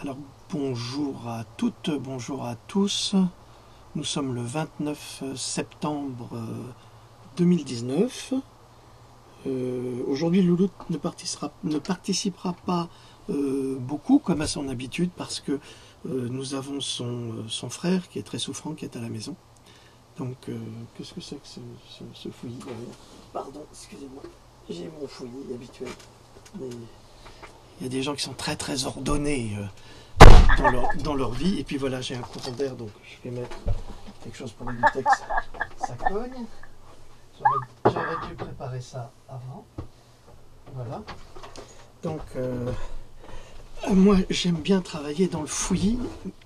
Alors bonjour à toutes, bonjour à tous. Nous sommes le 29 septembre 2019. Aujourd'hui Louloute ne participera pas beaucoup comme à son habitude parce que nous avons son frère qui est très souffrant, qui est à la maison. Donc qu'est-ce que c'est que ce fouillis? Pardon, excusez-moi, j'ai mon fouillis habituel. Mais il y a des gens qui sont très très ordonnés dans leur vie. Et puis voilà, j'ai un courant d'air, donc je vais mettre quelque chose pour éviter que ça cogne. J'aurais dû préparer ça avant. Voilà. Donc, moi, j'aime bien travailler dans le fouillis,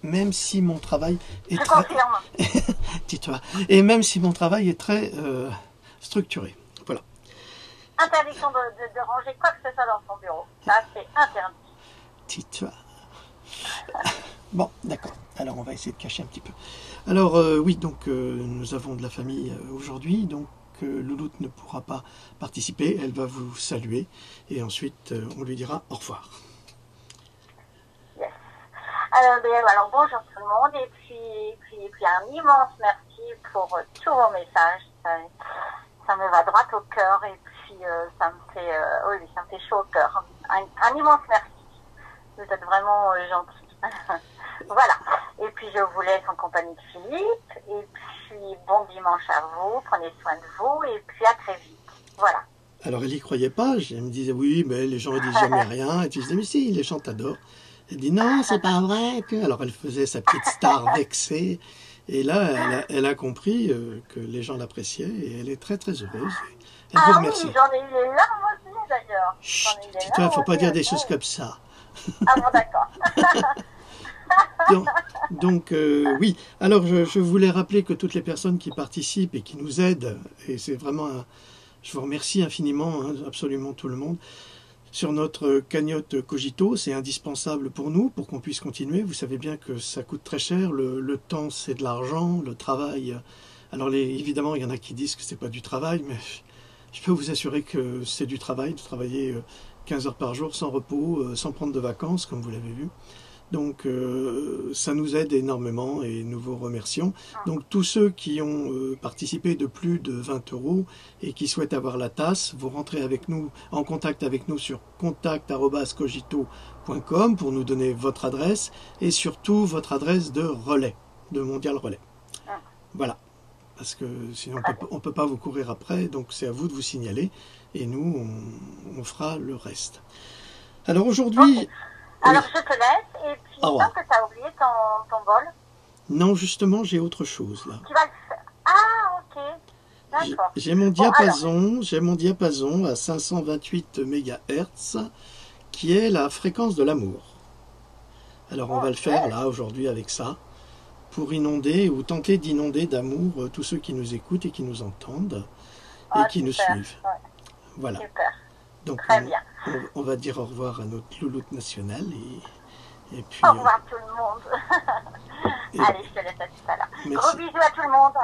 même si mon travail est Je confirme. Dis-toi. Et même si mon travail est très structuré. Voilà. Interdiction de ranger quoi que ce soit dans son bureau. Ça, c'est interdit. Dis-toi. Bon, d'accord. Alors, on va essayer de cacher un petit peu. Alors, oui, donc, nous avons de la famille aujourd'hui, donc Louloute ne pourra pas participer. Elle va vous saluer et ensuite, on lui dira au revoir. Yes. Alors, bonjour tout le monde et puis un immense merci pour tous vos messages. Ça me va droit au cœur et puis ça me fait chaud au cœur. Un immense merci. Vous êtes vraiment gentils. Voilà. Et puis je vous laisse en compagnie de Philippe. Et puis bon dimanche à vous. Prenez soin de vous. Et puis à très vite. Voilà. Alors elle n'y croyait pas. Elle me disait oui, mais les gens ne disent jamais rien. Et puis je disais mais si, les gens t'adorent. Elle dit non, c'est pas vrai. Alors elle faisait sa petite star vexée. Et là, elle a compris que les gens l'appréciaient et elle est très très heureuse. Elle vous remercie. Oui, j'en ai eu les larmes aussi d'ailleurs. Chut, dis-toi, il ne faut pas dire des choses comme ça. Ah bon, d'accord. Donc oui, alors je voulais rappeler que toutes les personnes qui participent et qui nous aident, et c'est vraiment, je vous remercie infiniment, hein, absolument tout le monde, sur notre cagnotte Cogito, c'est indispensable pour nous, pour qu'on puisse continuer. Vous savez bien que ça coûte très cher, le temps c'est de l'argent, le travail, alors évidemment il y en a qui disent que c'est pas du travail, mais je peux vous assurer que c'est du travail, de travailler 15 heures par jour sans repos, sans prendre de vacances, comme vous l'avez vu. Donc ça nous aide énormément et nous vous remercions. Donc tous ceux qui ont participé de plus de 20 € et qui souhaitent avoir la tasse, vous rentrez avec nous, en contact avec nous sur contact@cogito.com pour nous donner votre adresse et surtout votre adresse de relais, de Mondial Relais. Voilà, parce que sinon on peut pas vous courir après, donc c'est à vous de vous signaler et nous on fera le reste. Alors aujourd'hui... Okay. Alors je te laisse et puis je pense que tu as oublié ton bol. Non, justement, j'ai autre chose là. Tu vas le faire. Ah, ok. D'accord. J'ai mon diapason à 528 MHz qui est la fréquence de l'amour. Alors on va le faire là aujourd'hui avec ça pour inonder ou tenter d'inonder d'amour tous ceux qui nous écoutent et qui nous entendent et qui nous suivent. Ouais. Voilà. Super. Donc très bien. On va dire au revoir à notre louloute nationale et puis... Au revoir tout le monde. Allez, je te laisse à tout à l'heure. Gros bisous à tout le monde. Au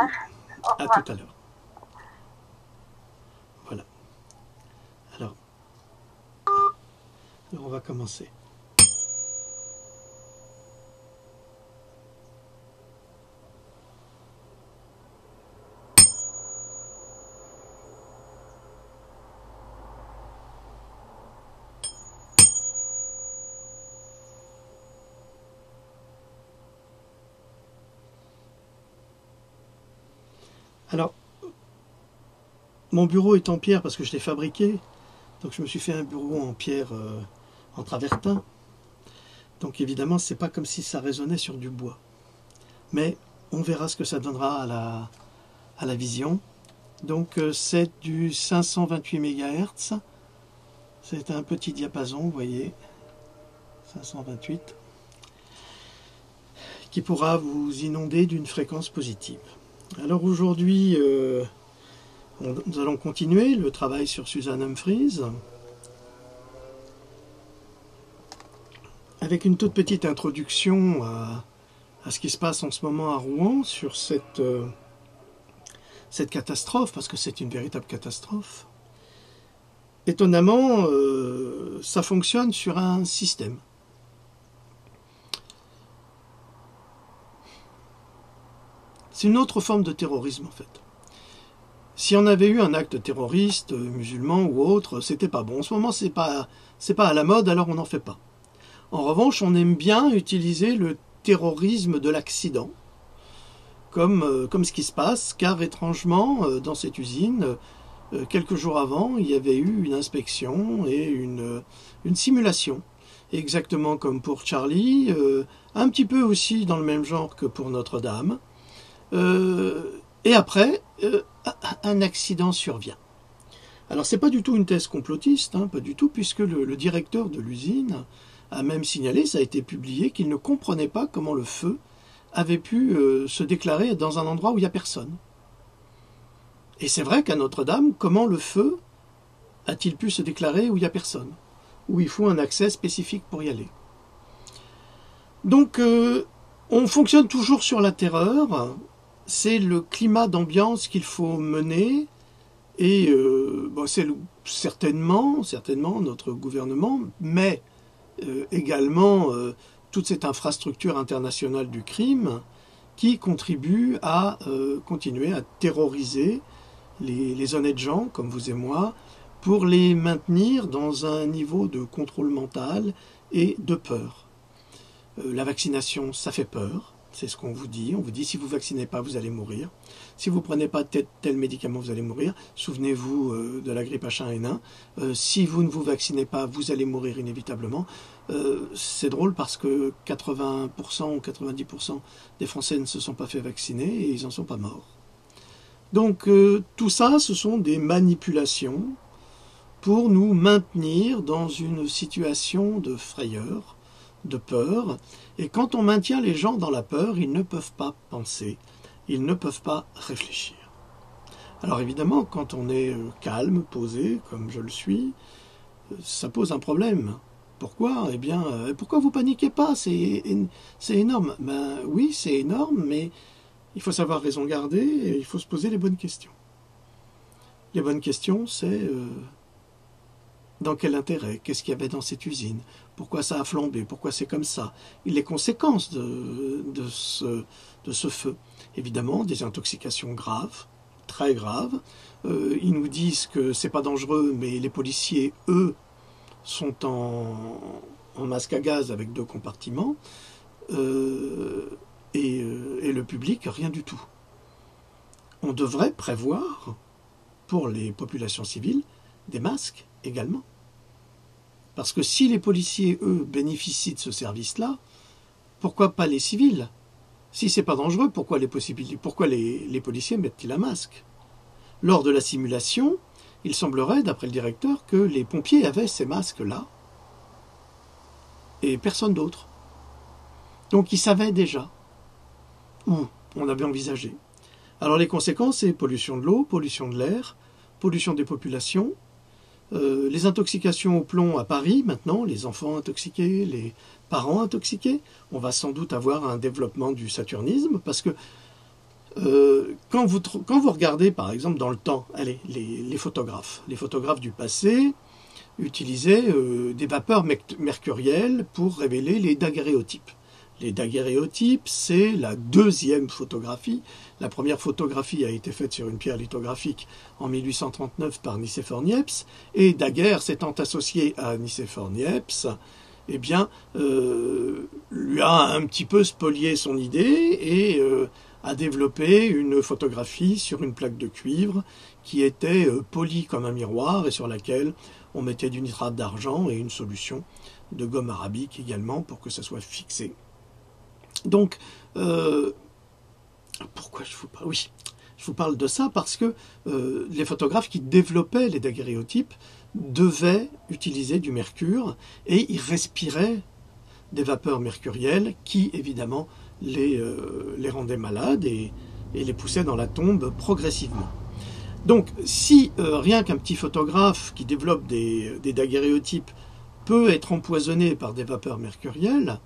revoir. À tout à l'heure. Voilà. Alors on va commencer. Alors, mon bureau est en pierre parce que je l'ai fabriqué. Donc je me suis fait un bureau en pierre en travertin. Donc évidemment, c'est pas comme si ça résonnait sur du bois. Mais on verra ce que ça donnera à la vision. Donc c'est du 528 MHz. C'est un petit diapason, vous voyez. 528. Qui pourra vous inonder d'une fréquence positive. Alors aujourd'hui, nous allons continuer le travail sur Suzanne Humphries avec une toute petite introduction à ce qui se passe en ce moment à Rouen sur cette catastrophe, parce que c'est une véritable catastrophe. Étonnamment, ça fonctionne sur un système. C'est une autre forme de terrorisme, en fait. Si on avait eu un acte terroriste, musulman ou autre, c'était pas bon. En ce moment, c'est pas à la mode, alors on n'en fait pas. En revanche, on aime bien utiliser le terrorisme de l'accident, comme ce qui se passe, car étrangement, dans cette usine, quelques jours avant, il y avait eu une inspection et une simulation. Exactement comme pour Charlie, un petit peu aussi dans le même genre que pour Notre-Dame. Et après, un accident survient. Alors c'est pas du tout une thèse complotiste, pas du tout, puisque le directeur de l'usine a même signalé, ça a été publié, qu'il ne comprenait pas comment le feu avait pu se déclarer dans un endroit où il n'y a personne. Et c'est vrai qu'à Notre-Dame, comment le feu a-t-il pu se déclarer où il n'y a personne, où il faut un accès spécifique pour y aller. Donc on fonctionne toujours sur la terreur, c'est le climat d'ambiance qu'il faut mener, et c'est certainement notre gouvernement, mais également toute cette infrastructure internationale du crime qui contribue à continuer à terroriser les honnêtes gens comme vous et moi pour les maintenir dans un niveau de contrôle mental et de peur. La vaccination, ça fait peur, c'est ce qu'on vous dit. On vous dit si vous ne vaccinez pas, vous allez mourir. Si vous ne prenez pas tel médicament, vous allez mourir. Souvenez-vous de la grippe H1N1. Si vous ne vous vaccinez pas, vous allez mourir inévitablement. C'est drôle parce que 80% ou 90% des Français ne se sont pas fait vacciner et ils n'en sont pas morts. Donc tout ça, ce sont des manipulations pour nous maintenir dans une situation de frayeur, de peur. Et quand on maintient les gens dans la peur, ils ne peuvent pas penser, ils ne peuvent pas réfléchir. Alors évidemment, quand on est calme, posé, comme je le suis, ça pose un problème. Pourquoi ? Eh bien, pourquoi vous paniquez pas ? C'est énorme. Ben oui, c'est énorme, mais il faut savoir raison garder et il faut se poser les bonnes questions. Les bonnes questions, c'est dans quel intérêt ? Qu'est-ce qu'il y avait dans cette usine ? Pourquoi ça a flambé ? Pourquoi c'est comme ça ? Et les conséquences de ce feu. Évidemment, des intoxications graves, très graves. Ils nous disent que c'est pas dangereux, mais les policiers, eux, sont en masque à gaz avec 2 compartiments. Et le public, rien du tout. On devrait prévoir, pour les populations civiles, des masques également. Parce que si les policiers, eux, bénéficient de ce service-là, pourquoi pas les civils ? Si c'est pas dangereux, pourquoi les policiers mettent-ils un masque ? Lors de la simulation, il semblerait, d'après le directeur, que les pompiers avaient ces masques-là et personne d'autre. Donc ils savaient déjà, ou on avait envisagé. Alors les conséquences, c'est pollution de l'eau, pollution de l'air, pollution des populations, les intoxications au plomb à Paris maintenant, les enfants intoxiqués, les parents intoxiqués. On va sans doute avoir un développement du saturnisme parce que quand vous regardez par exemple dans le temps, allez, les photographes du passé utilisaient des vapeurs mercurielles pour révéler les daguerréotypes. Les daguerréotypes, c'est la 2e photographie. La première photographie a été faite sur une pierre lithographique en 1839 par Nicéphore Niepce, et Daguerre s'étant associé à Nicéphore Niepce, eh bien, lui a un petit peu spolié son idée et a développé une photographie sur une plaque de cuivre qui était polie comme un miroir et sur laquelle on mettait du nitrate d'argent et une solution de gomme arabique également pour que ça soit fixé. Donc, pourquoi je vous parle ? Oui, je vous parle de ça parce que les photographes qui développaient les daguerréotypes devaient utiliser du mercure et ils respiraient des vapeurs mercurielles qui, évidemment, les rendaient malades et les poussaient dans la tombe progressivement. Donc, si rien qu'un petit photographe qui développe des daguerréotypes peut être empoisonné par des vapeurs mercurielles,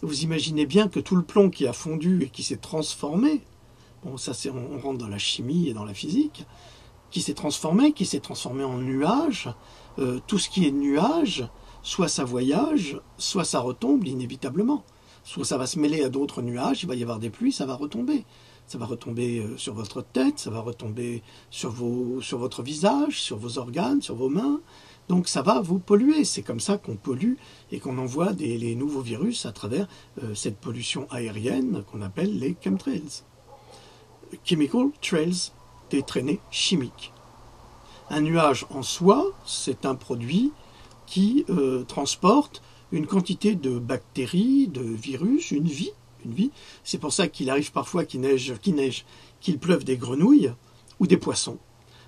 vous imaginez bien que tout le plomb qui a fondu et qui s'est transformé, bon ça on rentre dans la chimie et dans la physique, qui s'est transformé en nuage, tout ce qui est nuage, soit ça voyage, soit ça retombe inévitablement. Soit ça va se mêler à d'autres nuages, il va y avoir des pluies, ça va retomber. ça va retomber sur votre tête, ça va retomber sur votre visage, sur vos organes, sur vos mains. Donc ça va vous polluer. C'est comme ça qu'on pollue et qu'on envoie les nouveaux virus à travers cette pollution aérienne qu'on appelle les chemtrails. Chemical trails, des traînées chimiques. Un nuage en soi, c'est un produit qui transporte une quantité de bactéries, de virus, une vie. C'est pour ça qu'il arrive parfois qu'il pleuve des grenouilles ou des poissons.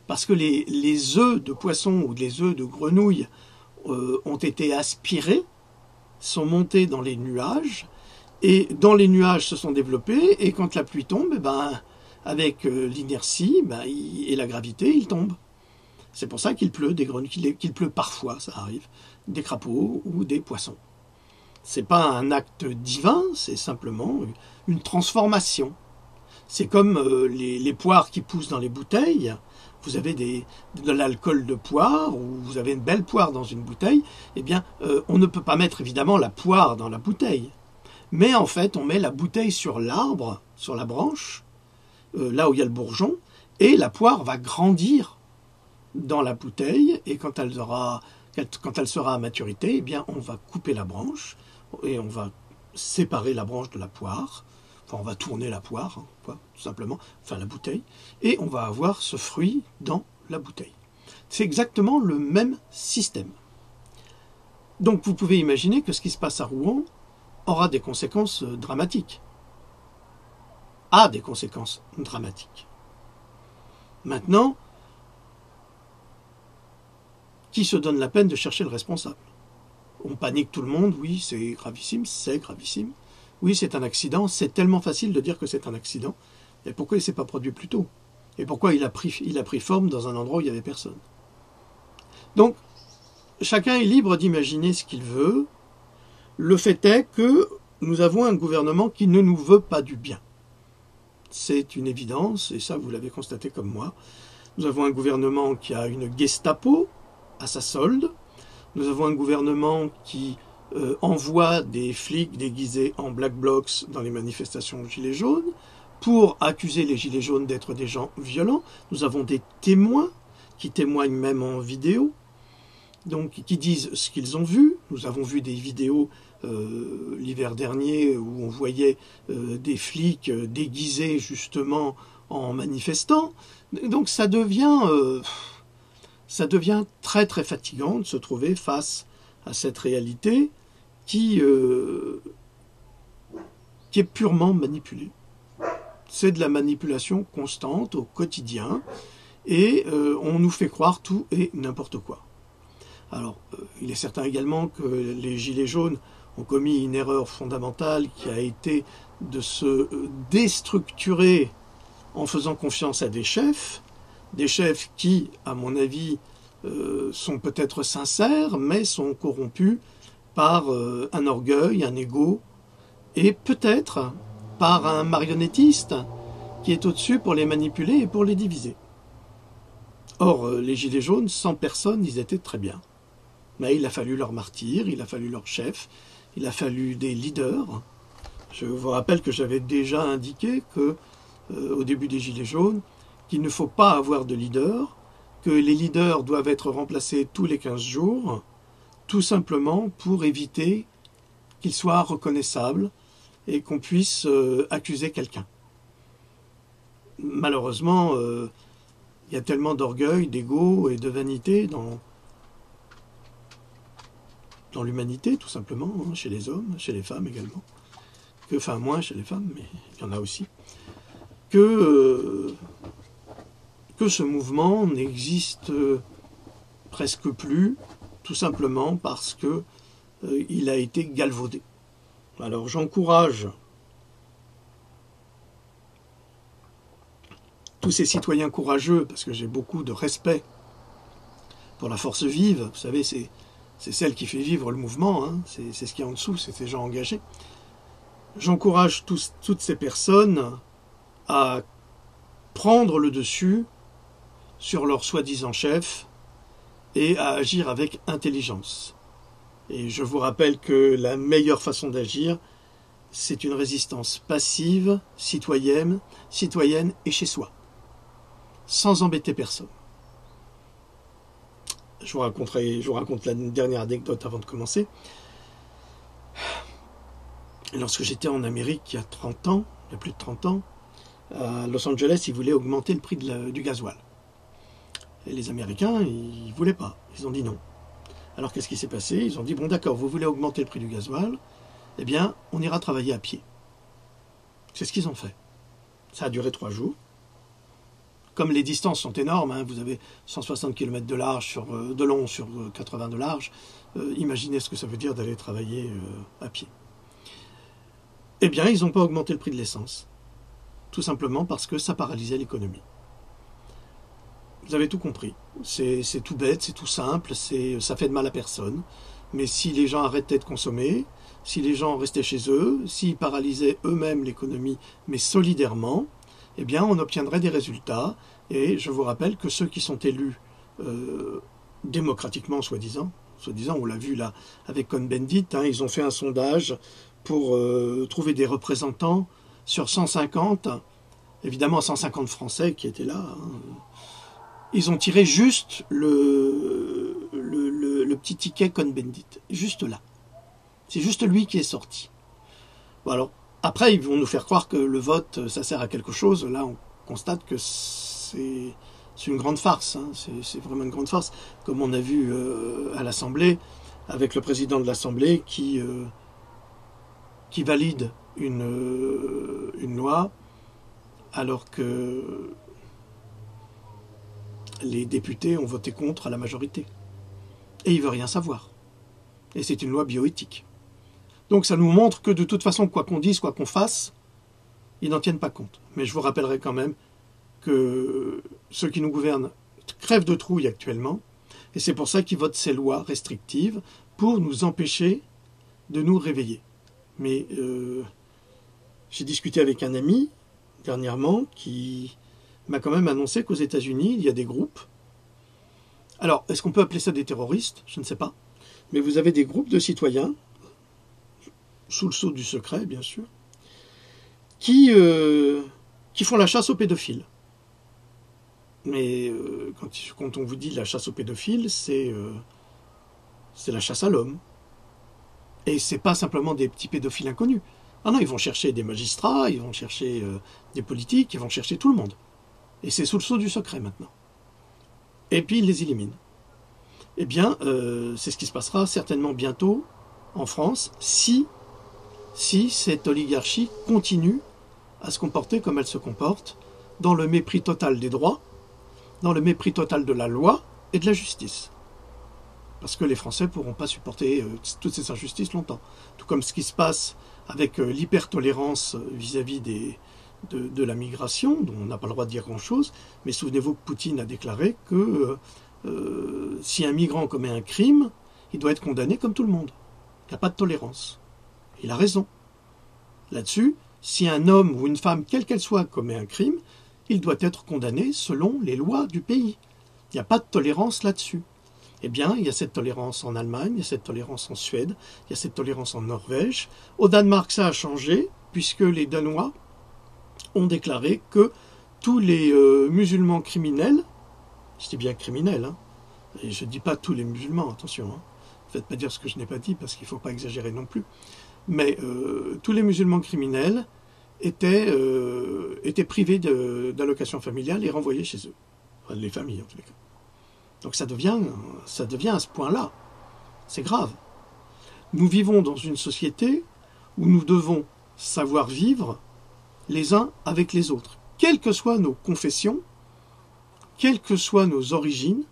Parce que les œufs de poisson ou les œufs de grenouilles ont été aspirés, sont montés dans les nuages, et dans les nuages se sont développés, et quand la pluie tombe, avec l'inertie et la gravité, ils tombent. C'est pour ça qu'il pleut des grenouilles, qu'il pleut parfois, ça arrive, des crapauds ou des poissons. C'est pas un acte divin, c'est simplement une transformation. C'est comme les poires qui poussent dans les bouteilles. Vous avez de l'alcool de poire, ou vous avez une belle poire dans une bouteille, eh bien, on ne peut pas mettre évidemment la poire dans la bouteille. Mais en fait, on met la bouteille sur l'arbre, sur la branche, là où il y a le bourgeon, et la poire va grandir dans la bouteille, et quand elle sera à maturité, eh bien, on va couper la branche, et on va séparer la branche de la poire. Enfin, on va tourner la poire, tout simplement, enfin la bouteille, et on va avoir ce fruit dans la bouteille. C'est exactement le même système. Donc vous pouvez imaginer que ce qui se passe à Rouen aura des conséquences dramatiques. A des conséquences dramatiques. Maintenant, qui se donne la peine de chercher le responsable? On panique tout le monde, oui, c'est gravissime, c'est gravissime. Oui, c'est un accident, c'est tellement facile de dire que c'est un accident. Et pourquoi il ne s'est pas produit plus tôt? Et pourquoi il a pris forme dans un endroit où il n'y avait personne? Donc, chacun est libre d'imaginer ce qu'il veut. Le fait est que nous avons un gouvernement qui ne nous veut pas du bien. C'est une évidence, et ça vous l'avez constaté comme moi. Nous avons un gouvernement qui a une Gestapo à sa solde. Nous avons un gouvernement qui envoie des flics déguisés en Black Blocs dans les manifestations Gilets jaunes pour accuser les Gilets jaunes d'être des gens violents. Nous avons des témoins qui témoignent même en vidéo, donc qui disent ce qu'ils ont vu. Nous avons vu des vidéos l'hiver dernier où on voyait des flics déguisés justement en manifestants. Donc ça devient très très fatigant de se trouver face à cette réalité qui est purement manipulée. C'est de la manipulation constante au quotidien et on nous fait croire tout et n'importe quoi. Alors, il est certain également que les Gilets jaunes ont commis une erreur fondamentale qui a été de se déstructurer en faisant confiance à des chefs qui, à mon avis, sont peut-être sincères, mais sont corrompus par un orgueil, un ego, et peut-être par un marionnettiste qui est au-dessus pour les manipuler et pour les diviser. Or, les Gilets jaunes, sans personne, ils étaient très bien. Mais il a fallu leur martyr, il a fallu leur chef, il a fallu des leaders. Je vous rappelle que j'avais déjà indiqué que, au début des Gilets jaunes, qu'il ne faut pas avoir de leader, que les leaders doivent être remplacés tous les 15 jours, tout simplement pour éviter qu'ils soient reconnaissables et qu'on puisse accuser quelqu'un. Malheureusement, il y a tellement d'orgueil, d'ego et de vanité dans l'humanité, tout simplement, hein, chez les hommes, chez les femmes également, enfin moins chez les femmes, mais il y en a aussi, que ce mouvement n'existe presque plus, tout simplement parce que il a été galvaudé. Alors j'encourage tous ces citoyens courageux, parce que j'ai beaucoup de respect pour la force vive, vous savez, c'est celle qui fait vivre le mouvement, hein, c'est ce qu'il y a en dessous, c'est ces gens engagés. J'encourage toutes ces personnes à prendre le dessus sur leur soi-disant chef et à agir avec intelligence. Et je vous rappelle que la meilleure façon d'agir, c'est une résistance passive, citoyenne et chez soi, sans embêter personne. Je vous raconte la dernière anecdote avant de commencer. Lorsque j'étais en Amérique il y a 30 ans, il y a plus de 30 ans, à Los Angeles, ils voulaient augmenter le prix du gasoil. Et les Américains, ils ne voulaient pas. Ils ont dit non. Alors qu'est-ce qui s'est passé? Ils ont dit, bon d'accord, vous voulez augmenter le prix du gasoil, eh bien, on ira travailler à pied. C'est ce qu'ils ont fait. Ça a duré 3 jours. Comme les distances sont énormes, hein, vous avez 160 km de long sur 80 de large, imaginez ce que ça veut dire d'aller travailler à pied. Eh bien, ils n'ont pas augmenté le prix de l'essence. Tout simplement parce que ça paralysait l'économie. Vous avez tout compris. C'est tout bête, c'est tout simple, ça fait de mal à personne. Mais si les gens arrêtaient de consommer, si les gens restaient chez eux, s'ils paralysaient eux-mêmes l'économie, mais solidairement, eh bien, on obtiendrait des résultats. Et je vous rappelle que ceux qui sont élus démocratiquement, soi-disant, on l'a vu là avec Cohn-Bendit, hein, ils ont fait un sondage pour trouver des représentants sur 150, évidemment 150 Français qui étaient là. Hein. Ils ont tiré juste le petit ticket Cohn-Bendit, juste là. C'est juste lui qui est sorti. Bon, alors, après, ils vont nous faire croire que le vote, ça sert à quelque chose. Là, on constate que c'est une grande farce. Hein. C'est vraiment une grande farce. Comme on a vu à l'Assemblée, avec le président de l'Assemblée qui valide une loi alors que les députés ont voté contre à la majorité. Et il ne veut rien savoir. Et c'est une loi bioéthique. Donc ça nous montre que de toute façon, quoi qu'on dise, quoi qu'on fasse, ils n'en tiennent pas compte. Mais je vous rappellerai quand même que ceux qui nous gouvernent crèvent de trouille actuellement, et c'est pour ça qu'ils votent ces lois restrictives, pour nous empêcher de nous réveiller. Mais j'ai discuté avec un ami, dernièrement, qui m'a quand même annoncé qu'aux États-Unis, il y a des groupes. Alors, est-ce qu'on peut appeler ça des terroristes? Je ne sais pas. Mais vous avez des groupes de citoyens, sous le sceau du secret, bien sûr, qui font la chasse aux pédophiles. Mais quand on vous dit la chasse aux pédophiles, c'est la chasse à l'homme. Et c'est pas simplement des petits pédophiles inconnus. Ah non, ils vont chercher des magistrats, ils vont chercher des politiques, ils vont chercher tout le monde. Et c'est sous le sceau du secret maintenant. Et puis ils les éliminent. Eh bien, c'est ce qui se passera certainement bientôt en France si cette oligarchie continue à se comporter comme elle se comporte, dans le mépris total des droits, dans le mépris total de la loi et de la justice. Parce que les Français ne pourront pas supporter toutes ces injustices longtemps. Tout comme ce qui se passe avec l'hypertolérance vis-à-vis de la migration, dont on n'a pas le droit de dire grand-chose, mais souvenez-vous que Poutine a déclaré que si un migrant commet un crime, il doit être condamné comme tout le monde. Il n'y a pas de tolérance. Il a raison. Là-dessus, si un homme ou une femme, quelle qu'elle soit, commet un crime, il doit être condamné selon les lois du pays. Il n'y a pas de tolérance là-dessus. Eh bien, il y a cette tolérance en Allemagne, il y a cette tolérance en Suède, il y a cette tolérance en Norvège. Au Danemark, ça a changé, puisque les Danois ont déclaré que tous les musulmans criminels, je dis bien criminels, hein, et je ne dis pas tous les musulmans, attention, hein, ne faites pas dire ce que je n'ai pas dit, parce qu'il ne faut pas exagérer non plus, mais tous les musulmans criminels étaient privés d'allocation familiale et renvoyés chez eux. Enfin, les familles, en tous les cas. Donc ça devient à ce point-là. C'est grave. Nous vivons dans une société où nous devons savoir vivre les uns avec les autres. Quelles que soient nos confessions, quelles que soient nos origines,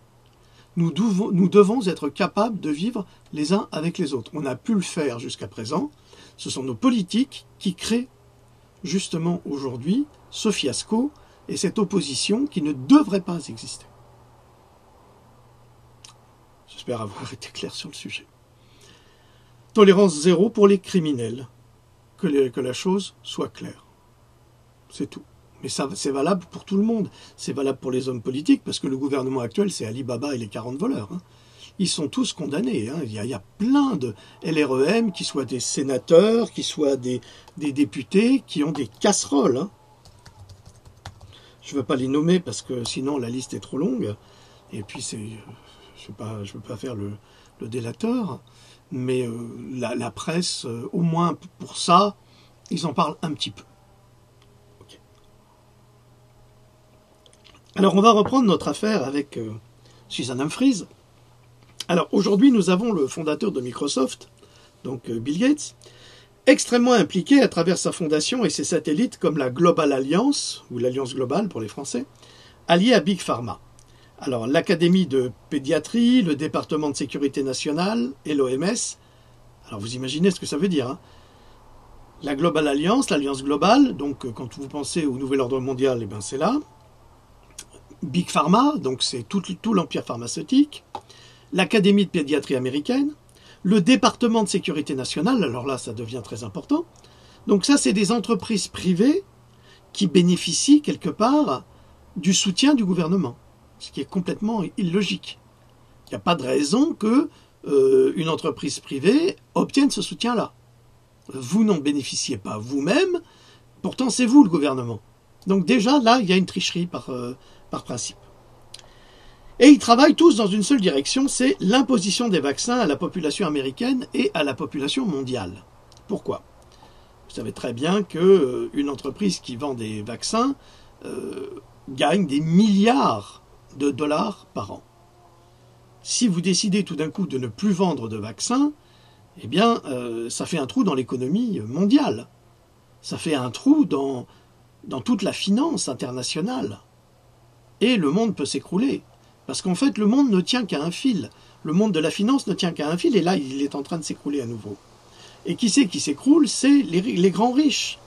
nous devons être capables de vivre les uns avec les autres. On a pu le faire jusqu'à présent. Ce sont nos politiques qui créent justement aujourd'hui ce fiasco et cette opposition qui ne devrait pas exister. J'espère avoir été clair sur le sujet. Tolérance zéro pour les criminels. Que la chose soit claire. C'est tout. Mais ça, c'est valable pour tout le monde. C'est valable pour les hommes politiques, parce que le gouvernement actuel, c'est Ali Baba et les 40 voleurs. Hein. ils sont tous condamnés. Hein. Il y a plein de LREM, qui soient des sénateurs, qui soient des députés, qui ont des casseroles. Hein. Je ne veux pas les nommer parce que sinon la liste est trop longue. Et puis je ne veux pas faire le délateur. Mais la presse, au moins pour ça, ils en parlent un petit peu. Okay. Alors on va reprendre notre affaire avec Susan Humphries. Alors aujourd'hui nous avons le fondateur de Microsoft, donc Bill Gates, extrêmement impliqué à travers sa fondation et ses satellites comme la Global Alliance, ou l'Alliance Globale pour les Français, alliée à Big Pharma. Alors l'Académie de pédiatrie, le département de sécurité nationale et l'OMS, alors vous imaginez ce que ça veut dire. Hein. La Global Alliance, l'Alliance Globale, donc quand vous pensez au Nouvel Ordre Mondial, eh ben c'est là. Big Pharma, donc c'est tout l'empire pharmaceutique. L'Académie de pédiatrie américaine. Le département de sécurité nationale, alors là ça devient très important. Donc ça c'est des entreprises privées qui bénéficient quelque part du soutien du gouvernement, ce qui est complètement illogique. Il n'y a pas de raison que une entreprise privée obtienne ce soutien-là. Vous n'en bénéficiez pas vous-même, pourtant c'est vous le gouvernement. Donc déjà là il y a une tricherie par principe. Et ils travaillent tous dans une seule direction, c'est l'imposition des vaccins à la population américaine et à la population mondiale. Pourquoi? Vous savez très bien qu'une entreprise qui vend des vaccins gagne des milliards de dollars par an. Si vous décidez tout d'un coup de ne plus vendre de vaccins, eh bien, ça fait un trou dans l'économie mondiale. Ça fait un trou dans toute la finance internationale. Et le monde peut s'écrouler. Parce qu'en fait, le monde ne tient qu'à un fil. Le monde de la finance ne tient qu'à un fil, et là, il est en train de s'écrouler à nouveau. Et qui c'est qui s'écroule? C'est les grands riches.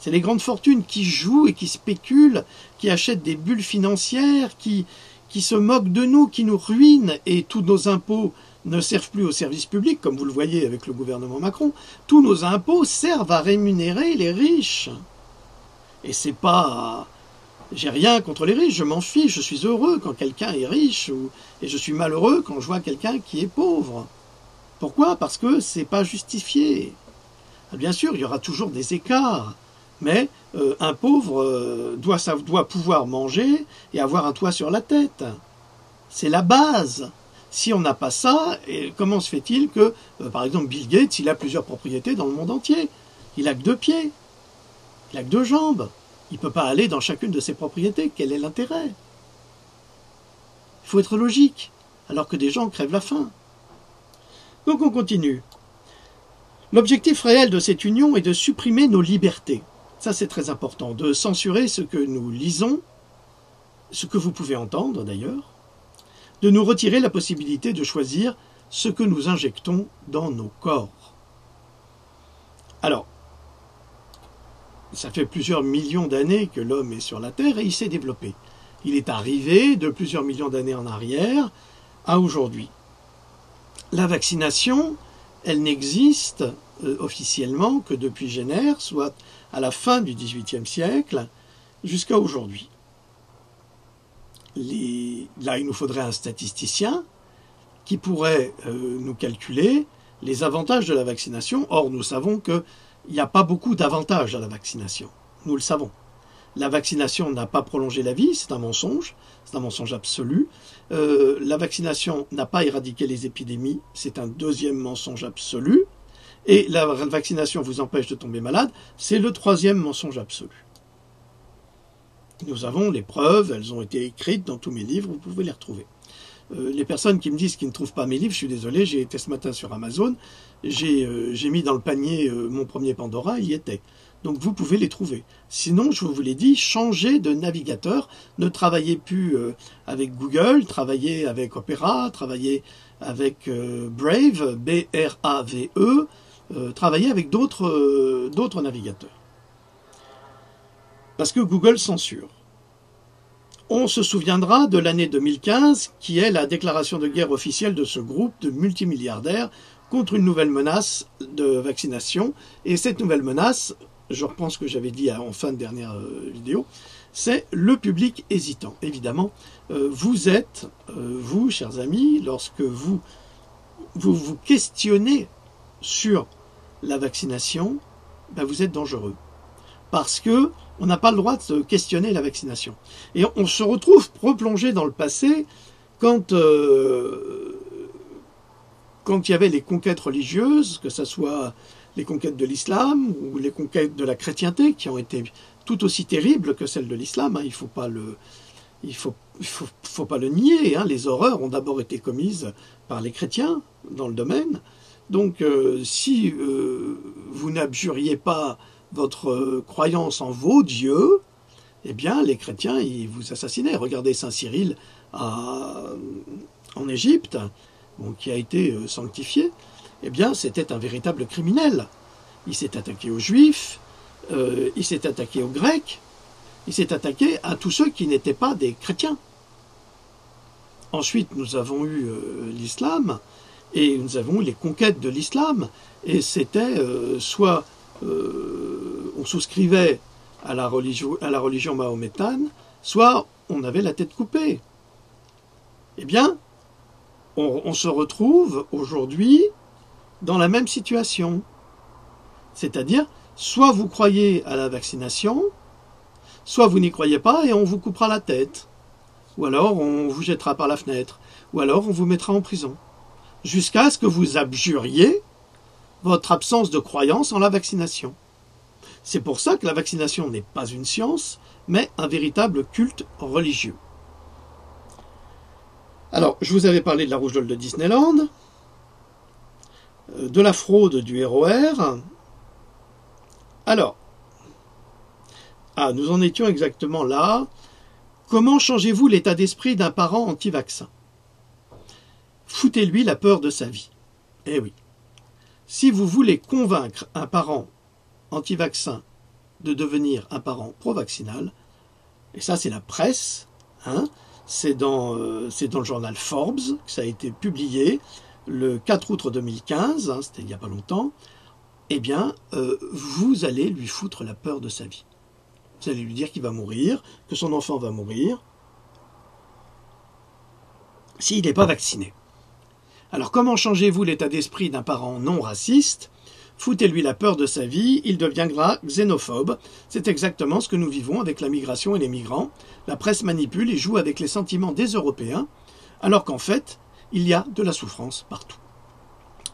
C'est les grandes fortunes qui jouent et qui spéculent, qui achètent des bulles financières, qui se moquent de nous, qui nous ruinent, et tous nos impôts ne servent plus au service public, comme vous le voyez avec le gouvernement Macron. Tous nos impôts servent à rémunérer les riches. Et c'est pas... J'ai rien contre les riches, je m'en fiche, je suis heureux quand quelqu'un est riche, et je suis malheureux quand je vois quelqu'un qui est pauvre. Pourquoi? Parce que c'est pas justifié. Bien sûr, il y aura toujours des écarts, mais un pauvre doit pouvoir manger et avoir un toit sur la tête. C'est la base. Si on n'a pas ça, comment se fait-il que, par exemple, Bill Gates, il a plusieurs propriétés dans le monde entier? Il n'a que 2 pieds, il n'a que 2 jambes. Il ne peut pas aller dans chacune de ses propriétés. Quel est l'intérêt? Il faut être logique, alors que des gens crèvent la faim. Donc on continue. L'objectif réel de cette union est de supprimer nos libertés. Ça c'est très important, de censurer ce que nous lisons, ce que vous pouvez entendre d'ailleurs, de nous retirer la possibilité de choisir ce que nous injectons dans nos corps. Alors, ça fait plusieurs millions d'années que l'homme est sur la Terre et il s'est développé. Il est arrivé de plusieurs millions d'années en arrière à aujourd'hui. La vaccination, elle n'existe officiellement que depuis Jenner, soit à la fin du XVIIIe siècle, jusqu'à aujourd'hui. Là, il nous faudrait un statisticien qui pourrait nous calculer les avantages de la vaccination. Or, nous savons que il n'y a pas beaucoup d'avantages à la vaccination. Nous le savons. La vaccination n'a pas prolongé la vie, c'est un mensonge absolu. La vaccination n'a pas éradiqué les épidémies, c'est un deuxième mensonge absolu. Et la vaccination vous empêche de tomber malade, c'est le troisième mensonge absolu. Nous avons les preuves, elles ont été écrites dans tous mes livres, vous pouvez les retrouver. Les personnes qui me disent qu'ils ne trouvent pas mes livres, je suis désolé, j'ai été ce matin sur Amazon, j'ai mis dans le panier mon premier Pandora, il y était. Donc vous pouvez les trouver. Sinon, je vous l'ai dit, changez de navigateur, ne travaillez plus avec Google, travaillez avec Opera, travaillez avec Brave, B-R-A-V-E, travaillez avec d'autres navigateurs. Parce que Google censure. On se souviendra de l'année 2015, qui est la déclaration de guerre officielle de ce groupe de multimilliardaires contre une nouvelle menace de vaccination. Et cette nouvelle menace, je reprends ce que j'avais dit en fin de dernière vidéo, c'est le public hésitant. Évidemment, vous êtes, vous, chers amis, lorsque vous questionnez sur la vaccination, ben vous êtes dangereux. Parce que on n'a pas le droit de questionner la vaccination. Et on se retrouve replongé dans le passé quand il y avait les conquêtes religieuses, que ce soit les conquêtes de l'islam ou les conquêtes de la chrétienté, qui ont été tout aussi terribles que celles de l'islam. Il faut pas le nier. Les horreurs ont d'abord été commises par les chrétiens dans le domaine. Donc, si vous n'abjuriez pas votre croyance en vos dieux, eh bien, les chrétiens, ils vous assassinaient. Regardez Saint Cyril en Égypte, qui a été sanctifié. Eh bien, c'était un véritable criminel. Il s'est attaqué aux Juifs, il s'est attaqué aux Grecs, il s'est attaqué à tous ceux qui n'étaient pas des chrétiens. Ensuite, nous avons eu l'islam, et nous avons eu les conquêtes de l'islam, et c'était soit on souscrivait à la religion mahométane, soit on avait la tête coupée. Eh bien, on se retrouve aujourd'hui dans la même situation. C'est-à-dire, soit vous croyez à la vaccination, soit vous n'y croyez pas et on vous coupera la tête. Ou alors on vous jettera par la fenêtre. Ou alors on vous mettra en prison. Jusqu'à ce que vous abjuriez votre absence de croyance en la vaccination. C'est pour ça que la vaccination n'est pas une science, mais un véritable culte religieux. Alors, je vous avais parlé de la rougeole de Disneyland, de la fraude du RER. Alors, nous en étions exactement là. Comment changez-vous l'état d'esprit d'un parent anti-vaccin? Foutez-lui la peur de sa vie. Eh oui. Si vous voulez convaincre un parent anti-vaccin de devenir un parent pro-vaccinal, et ça c'est la presse, c'est dans le journal Forbes que ça a été publié le 4 août 2015, c'était il n'y a pas longtemps, eh bien, vous allez lui foutre la peur de sa vie. Vous allez lui dire qu'il va mourir, que son enfant va mourir, s'il n'est pas vacciné. Alors comment changez-vous l'état d'esprit d'un parent non raciste? Foutez-lui la peur de sa vie, il deviendra xénophobe. C'est exactement ce que nous vivons avec la migration et les migrants. La presse manipule et joue avec les sentiments des Européens, alors qu'en fait, il y a de la souffrance partout.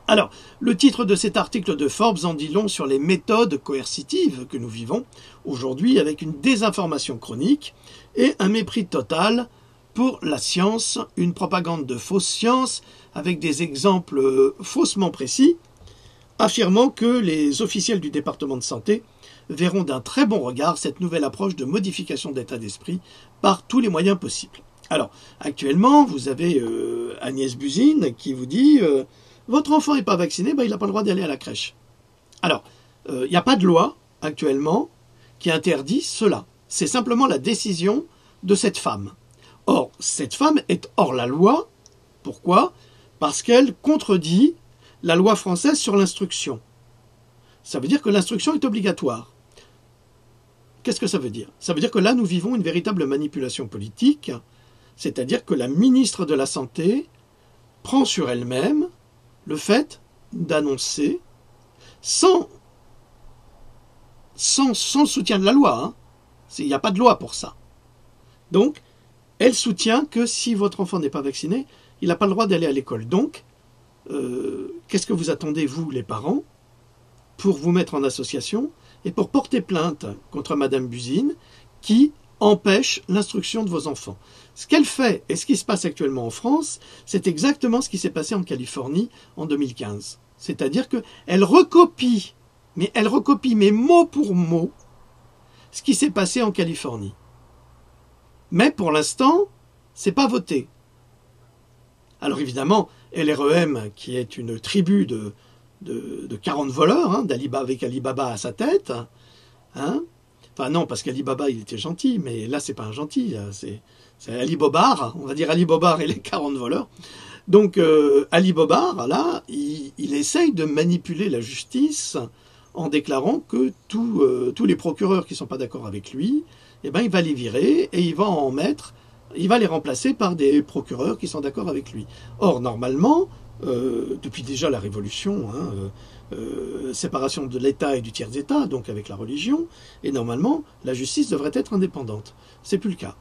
Alors, le titre de cet article de Forbes en dit long sur les méthodes coercitives que nous vivons aujourd'hui avec une désinformation chronique et un mépris total pour la science, une propagande de fausse science avec des exemples faussement précis, affirmant que les officiels du département de santé verront d'un très bon regard cette nouvelle approche de modification d'état d'esprit par tous les moyens possibles. Alors, actuellement, vous avez Agnès Buzyn qui vous dit votre enfant n'est pas vacciné, il n'a pas le droit d'aller à la crèche. Alors, il n'y a pas de loi actuellement qui interdit cela. C'est simplement la décision de cette femme. Or, cette femme est hors la loi. Pourquoi? Parce qu'elle contredit la loi française sur l'instruction. Ça veut dire que l'instruction est obligatoire. Qu'est-ce que ça veut dire? Ça veut dire que là, nous vivons une véritable manipulation politique, c'est-à-dire que la ministre de la Santé prend sur elle-même le fait d'annoncer, sans soutien de la loi, il n'y a pas de loi pour ça. Donc, elle soutient que si votre enfant n'est pas vacciné, il n'a pas le droit d'aller à l'école. Donc, qu'est-ce que vous attendez, vous, les parents, pour vous mettre en association et pour porter plainte contre Madame Buzyn qui empêche l'instruction de vos enfants? Ce qu'elle fait et ce qui se passe actuellement en France, c'est exactement ce qui s'est passé en Californie en 2015. C'est-à-dire qu'elle recopie, mais mot pour mot, ce qui s'est passé en Californie. Mais pour l'instant, c'est pas voté. Alors évidemment, LREM, qui est une tribu de 40 voleurs, avec Ali Baba à sa tête, enfin non, parce qu'Ali Baba, il était gentil, mais là, c'est pas un gentil, c'est Ali Bobar, on va dire Ali Bobar et les 40 voleurs. Donc Ali Bobar, là, il essaye de manipuler la justice en déclarant que tous les procureurs qui ne sont pas d'accord avec lui, eh ben, il va les virer et il va les remplacer par des procureurs qui sont d'accord avec lui. Or, normalement, depuis déjà la Révolution, séparation de l'État et du tiers-État, donc avec la religion, et normalement, la justice devrait être indépendante. C'est plus le cas.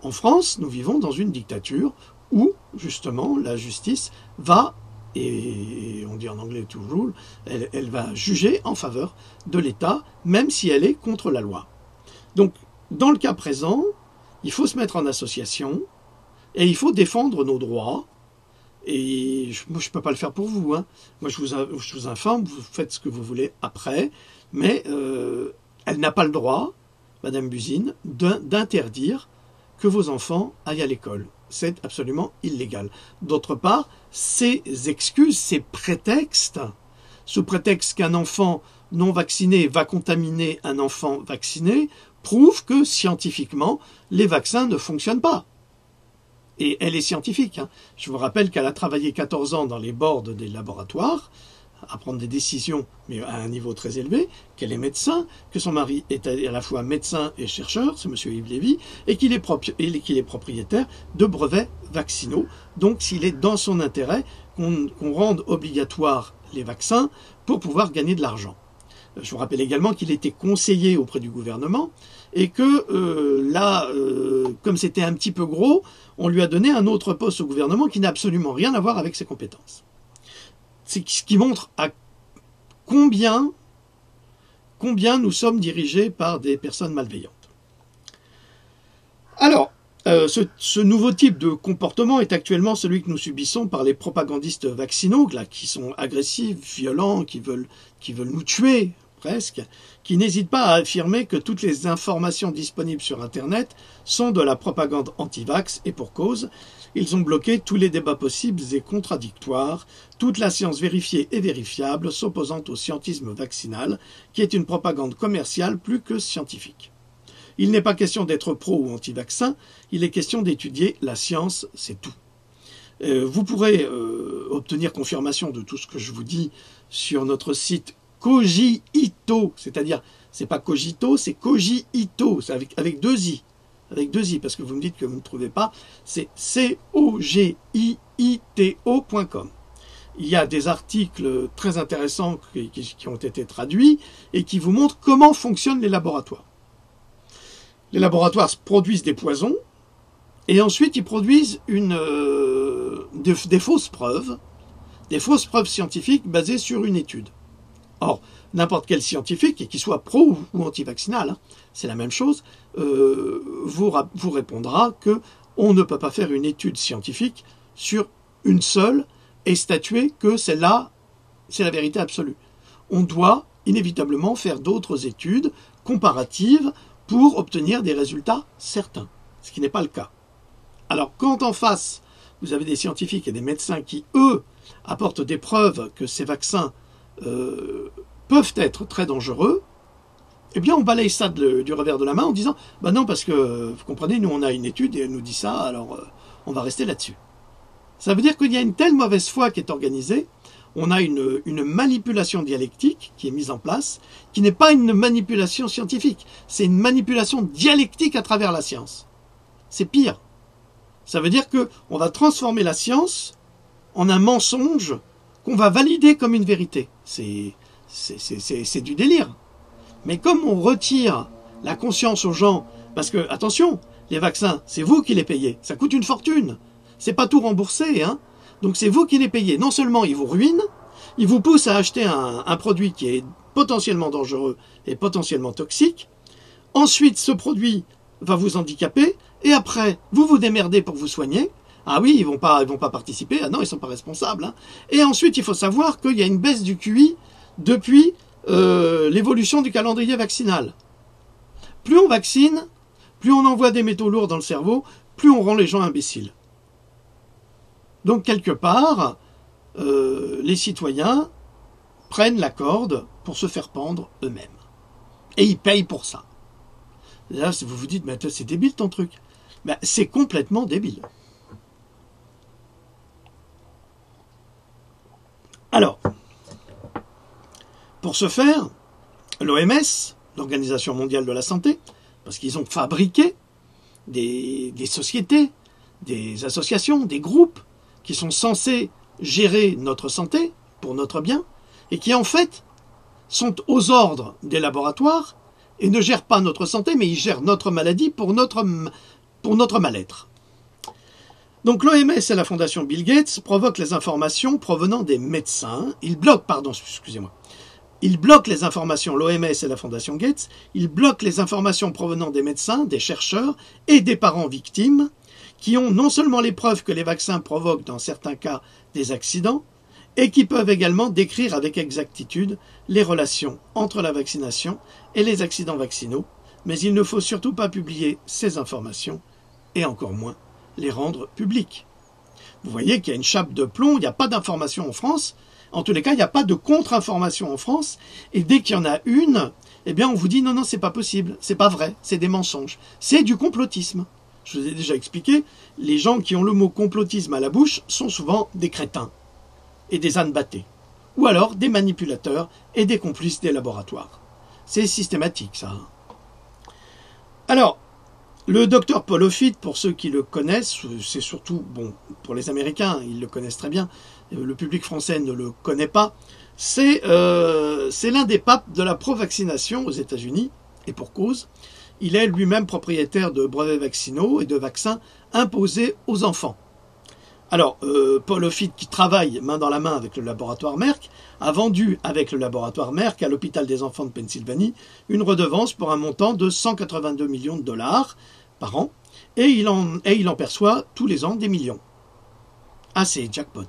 En France, nous vivons dans une dictature où, justement, la justice va, et on dit en anglais to rule, elle va juger en faveur de l'État, même si elle est contre la loi. Donc, dans le cas présent, il faut se mettre en association, et il faut défendre nos droits. Et moi, je ne peux pas le faire pour vous. Moi, je vous informe, vous faites ce que vous voulez après, mais elle n'a pas le droit, Madame Buzyn, d'interdire que vos enfants aillent à l'école. C'est absolument illégal. D'autre part, ces excuses, ces prétextes, sous prétexte qu'un enfant non vacciné va contaminer un enfant vacciné, prouvent que scientifiquement, les vaccins ne fonctionnent pas. Et elle est scientifique. Je vous rappelle qu'elle a travaillé 14 ans dans les boards des laboratoires, à prendre des décisions, mais à un niveau très élevé, qu'elle est médecin, que son mari est à la fois médecin et chercheur, c'est M. Yves Lévy, et qu'il est propriétaire de brevets vaccinaux. Donc, il est dans son intérêt qu'on rende obligatoire les vaccins pour pouvoir gagner de l'argent. Je vous rappelle également qu'il était conseiller auprès du gouvernement et que là, comme c'était un petit peu gros, on lui a donné un autre poste au gouvernement qui n'a absolument rien à voir avec ses compétences. C'est ce qui montre à combien nous sommes dirigés par des personnes malveillantes. Alors, ce nouveau type de comportement est actuellement celui que nous subissons par les propagandistes vaccinaux, là, qui sont agressifs, violents, qui veulent nous tuer, presque, qui n'hésitent pas à affirmer que toutes les informations disponibles sur Internet sont de la propagande anti-vax, et pour cause, ils ont bloqué tous les débats possibles et contradictoires, toute la science vérifiée et vérifiable s'opposant au scientisme vaccinal, qui est une propagande commerciale plus que scientifique. Il n'est pas question d'être pro ou anti-vaccin, il est question d'étudier la science, c'est tout. Vous pourrez obtenir confirmation de tout ce que je vous dis sur notre site Cogito, c'est-à-dire, c'est pas Cogito, c'est Cogito, c'est avec deux i. Avec deux i, parce que vous me dites que vous ne trouvez pas, c'est cogito.com. Il y a des articles très intéressants qui ont été traduits et qui vous montrent comment fonctionnent les laboratoires. Les laboratoires produisent des poisons et ensuite ils produisent des fausses preuves scientifiques basées sur une étude. Or, n'importe quel scientifique, et qu'il soit pro ou anti-vaccinal, c'est la même chose, vous répondra qu'on ne peut pas faire une étude scientifique sur une seule et statuer que celle-là, c'est la vérité absolue. On doit inévitablement faire d'autres études comparatives pour obtenir des résultats certains, ce qui n'est pas le cas. Alors, quand en face, vous avez des scientifiques et des médecins qui, eux, apportent des preuves que ces vaccins peuvent être très dangereux, eh bien on balaye ça du revers de la main en disant « bah non, parce que, vous comprenez, nous on a une étude et elle nous dit ça, alors on va rester là-dessus ». Ça veut dire qu'il y a une telle mauvaise foi qui est organisée, on a une manipulation dialectique qui est mise en place, qui n'est pas une manipulation scientifique, c'est une manipulation dialectique à travers la science. C'est pire. Ça veut dire qu'on va transformer la science en un mensonge qu'on va valider comme une vérité. C'est du délire. Mais comme on retire la conscience aux gens, parce que, attention, les vaccins, c'est vous qui les payez, ça coûte une fortune. C'est pas tout remboursé, Donc c'est vous qui les payez. Non seulement ils vous ruinent, ils vous poussent à acheter un produit qui est potentiellement dangereux et potentiellement toxique. Ensuite, ce produit va vous handicaper, et après, vous vous démerdez pour vous soigner. Ah oui, ils vont pas participer. Ah non, ils sont pas responsables. Et ensuite, il faut savoir qu'il y a une baisse du QI depuis l'évolution du calendrier vaccinal. Plus on vaccine, plus on envoie des métaux lourds dans le cerveau, plus on rend les gens imbéciles. Donc, quelque part, les citoyens prennent la corde pour se faire pendre eux-mêmes. Et ils payent pour ça. Là, vous vous dites, mais c'est débile ton truc. Ben, c'est complètement débile. Alors, Pour ce faire, l'OMS, l'Organisation mondiale de la santé, parce qu'ils ont fabriqué des sociétés, des associations, des groupes qui sont censés gérer notre santé pour notre bien et qui en fait sont aux ordres des laboratoires et ne gèrent pas notre santé mais ils gèrent notre maladie pour notre mal-être. Donc l'OMS et la fondation Bill Gates provoquent les informations provenant des médecins, ils bloquent les informations, l'OMS et la fondation Gates, ils bloquent les informations provenant des médecins, des chercheurs et des parents victimes qui ont non seulement les preuves que les vaccins provoquent dans certains cas des accidents, et qui peuvent également décrire avec exactitude les relations entre la vaccination et les accidents vaccinaux, mais il ne faut surtout pas publier ces informations, et encore moins les rendre publiques. Vous voyez qu'il y a une chape de plomb, il n'y a pas d'information en France, en tous les cas, il n'y a pas de contre-information en France, et dès qu'il y en a une, eh bien on vous dit non, c'est pas possible, c'est pas vrai, c'est des mensonges, c'est du complotisme. Je vous ai déjà expliqué, les gens qui ont le mot complotisme à la bouche sont souvent des crétins et des ânes battés, ou alors des manipulateurs et des complices des laboratoires. C'est systématique, ça. Alors, le docteur Paul Offit, pour ceux qui le connaissent, c'est surtout, bon, pour les Américains, ils le connaissent très bien, le public français ne le connaît pas, c'est l'un des papes de la pro-vaccination aux États-Unis, et pour cause, il est lui-même propriétaire de brevets vaccinaux et de vaccins imposés aux enfants. Alors, Paul Offit, qui travaille main dans la main avec le laboratoire Merck, a vendu avec le laboratoire Merck à l'hôpital des enfants de Pennsylvanie une redevance pour un montant de 182 millions de dollars par an, et il en perçoit tous les ans des millions. Ah, c'est jackpot.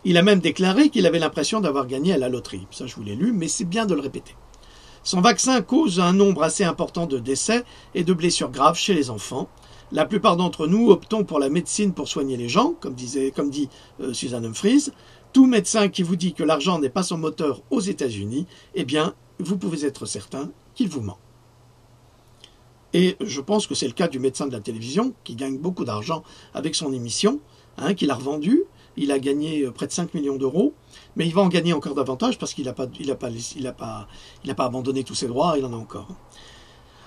Il a même déclaré qu'il avait l'impression d'avoir gagné à la loterie. Ça, je vous l'ai lu, mais c'est bien de le répéter. Son vaccin cause un nombre assez important de décès et de blessures graves chez les enfants. La plupart d'entre nous optons pour la médecine pour soigner les gens, comme dit Suzanne Humphries. Tout médecin qui vous dit que l'argent n'est pas son moteur aux États-Unis, eh bien, vous pouvez être certain qu'il vous ment. Et je pense que c'est le cas du médecin de la télévision, qui gagne beaucoup d'argent avec son émission, qu'il a revendue. Il a gagné près de 5 millions d'euros, mais il va en gagner encore davantage parce qu'il n'a pas abandonné tous ses droits, il en a encore.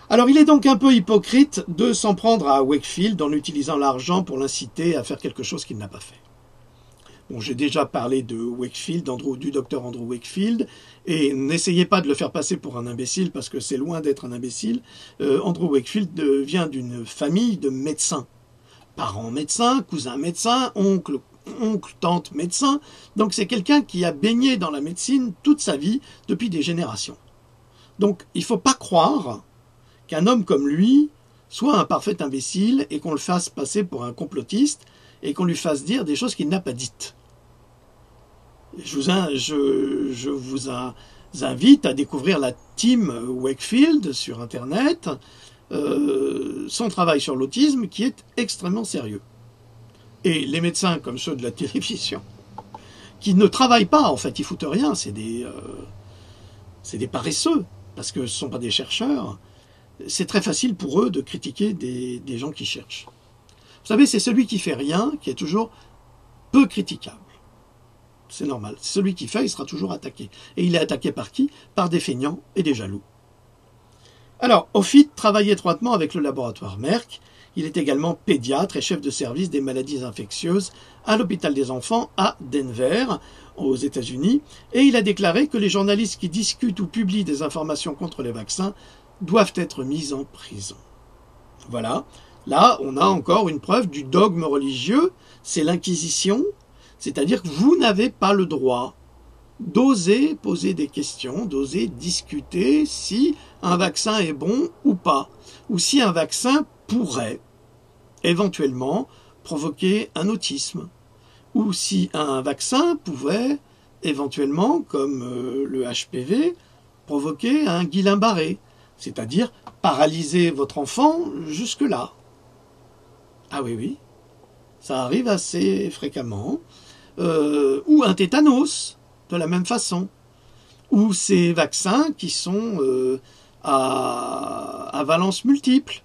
Alors il est donc un peu hypocrite de s'en prendre à Wakefield en utilisant l'argent pour l'inciter à faire quelque chose qu'il n'a pas fait. Bon, j'ai déjà parlé de Wakefield, du docteur Andrew Wakefield, et n'essayez pas de le faire passer pour un imbécile parce que c'est loin d'être un imbécile. Andrew Wakefield vient d'une famille de médecins. Parents médecins, cousins médecins, oncle, tante médecin. Donc c'est quelqu'un qui a baigné dans la médecine toute sa vie depuis des générations. Donc il ne faut pas croire qu'un homme comme lui soit un parfait imbécile et qu'on le fasse passer pour un complotiste et qu'on lui fasse dire des choses qu'il n'a pas dites. Je vous invite à découvrir la team Wakefield sur Internet, son travail sur l'autisme qui est extrêmement sérieux. Et les médecins comme ceux de la télévision, qui ne travaillent pas, en fait, ils foutent rien, c'est des paresseux, parce que ce ne sont pas des chercheurs. C'est très facile pour eux de critiquer des gens qui cherchent. Vous savez, c'est celui qui fait rien qui est toujours peu critiquable. C'est normal. Celui qui fait, il sera toujours attaqué. Et il est attaqué par qui? Par des feignants et des jaloux. Alors, Offit travaille étroitement avec le laboratoire Merck. Il est également pédiatre et chef de service des maladies infectieuses à l'hôpital des enfants à Denver, aux États-Unis. Et il a déclaré que les journalistes qui discutent ou publient des informations contre les vaccins doivent être mis en prison. Voilà. Là, on a encore une preuve du dogme religieux, c'est l'Inquisition, c'est-à-dire que vous n'avez pas le droit d'oser poser des questions, d'oser discuter si un vaccin est bon ou pas, ou si un vaccin pourrait éventuellement provoquer un autisme, ou si un vaccin pouvait éventuellement, comme le HPV, provoquer un Guillain-Barré, c'est-à-dire paralyser votre enfant jusque-là. Ah oui, ça arrive assez fréquemment. Ou un tétanos, de la même façon. Ou ces vaccins qui sont à valence multiple.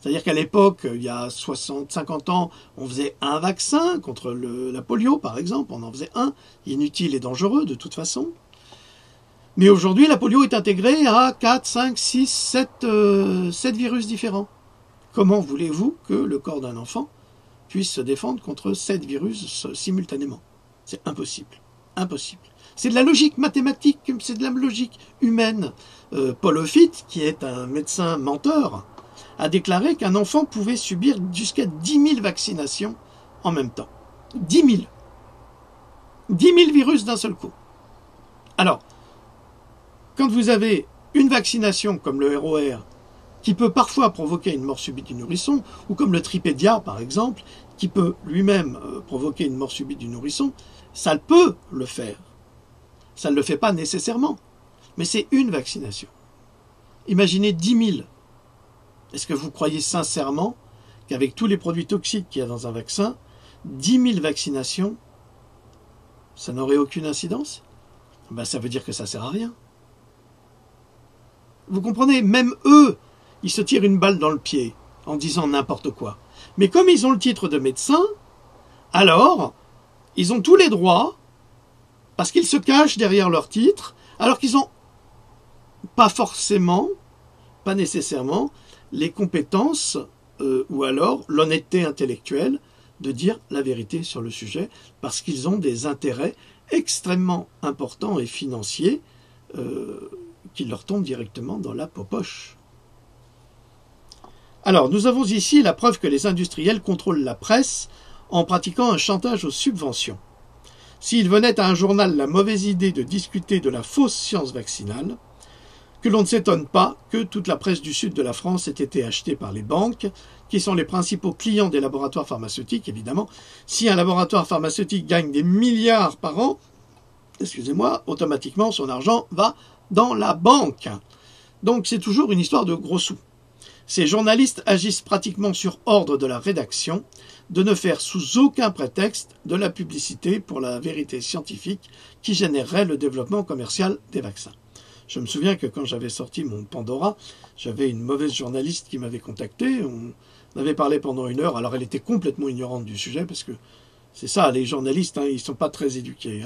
C'est-à-dire qu'à l'époque, il y a 50 ans, on faisait un vaccin contre la polio, par exemple. On en faisait un, inutile et dangereux de toute façon. Mais aujourd'hui, la polio est intégrée à 4, 5, 6, 7 virus différents. Comment voulez-vous que le corps d'un enfant puisse se défendre contre 7 virus simultanément? C'est impossible. Impossible. C'est de la logique mathématique, c'est de la logique humaine. Paul Ophitt, qui est un médecin menteur, a déclaré qu'un enfant pouvait subir jusqu'à 10 000 vaccinations en même temps. 10 000. 10 000 virus d'un seul coup. Alors, quand vous avez une vaccination comme le ROR, qui peut parfois provoquer une mort subite du nourrisson, ou comme le Tripédia, par exemple, qui peut lui-même provoquer une mort subite du nourrisson, ça peut le faire. Ça ne le fait pas nécessairement, mais c'est une vaccination. Imaginez 10 000. Est-ce que vous croyez sincèrement qu'avec tous les produits toxiques qu'il y a dans un vaccin, 10 000 vaccinations, ça n'aurait aucune incidence? Ben, ça veut dire que ça ne sert à rien. Vous comprenez, même eux, ils se tirent une balle dans le pied en disant n'importe quoi. Mais comme ils ont le titre de médecin, alors, ils ont tous les droits, parce qu'ils se cachent derrière leur titre, alors qu'ils n'ont pas forcément, pas nécessairement, les compétences ou alors l'honnêteté intellectuelle de dire la vérité sur le sujet, parce qu'ils ont des intérêts extrêmement importants et financiers qui leur tombent directement dans la poche. Alors, nous avons ici la preuve que les industriels contrôlent la presse en pratiquant un chantage aux subventions. S'il venait à un journal la mauvaise idée de discuter de la fausse science vaccinale, que l'on ne s'étonne pas que toute la presse du sud de la France ait été achetée par les banques, qui sont les principaux clients des laboratoires pharmaceutiques, évidemment. Si un laboratoire pharmaceutique gagne des milliards par an, automatiquement son argent va dans la banque. Donc c'est toujours une histoire de gros sous. Ces journalistes agissent pratiquement sur ordre de la rédaction de ne faire sous aucun prétexte de la publicité pour la vérité scientifique qui générerait le développement commercial des vaccins. Je me souviens que quand j'avais sorti mon Pandora, j'avais une mauvaise journaliste qui m'avait contacté. On avait parlé pendant 1 heure. Alors elle était complètement ignorante du sujet parce que c'est ça, les journalistes, ils ne sont pas très éduqués.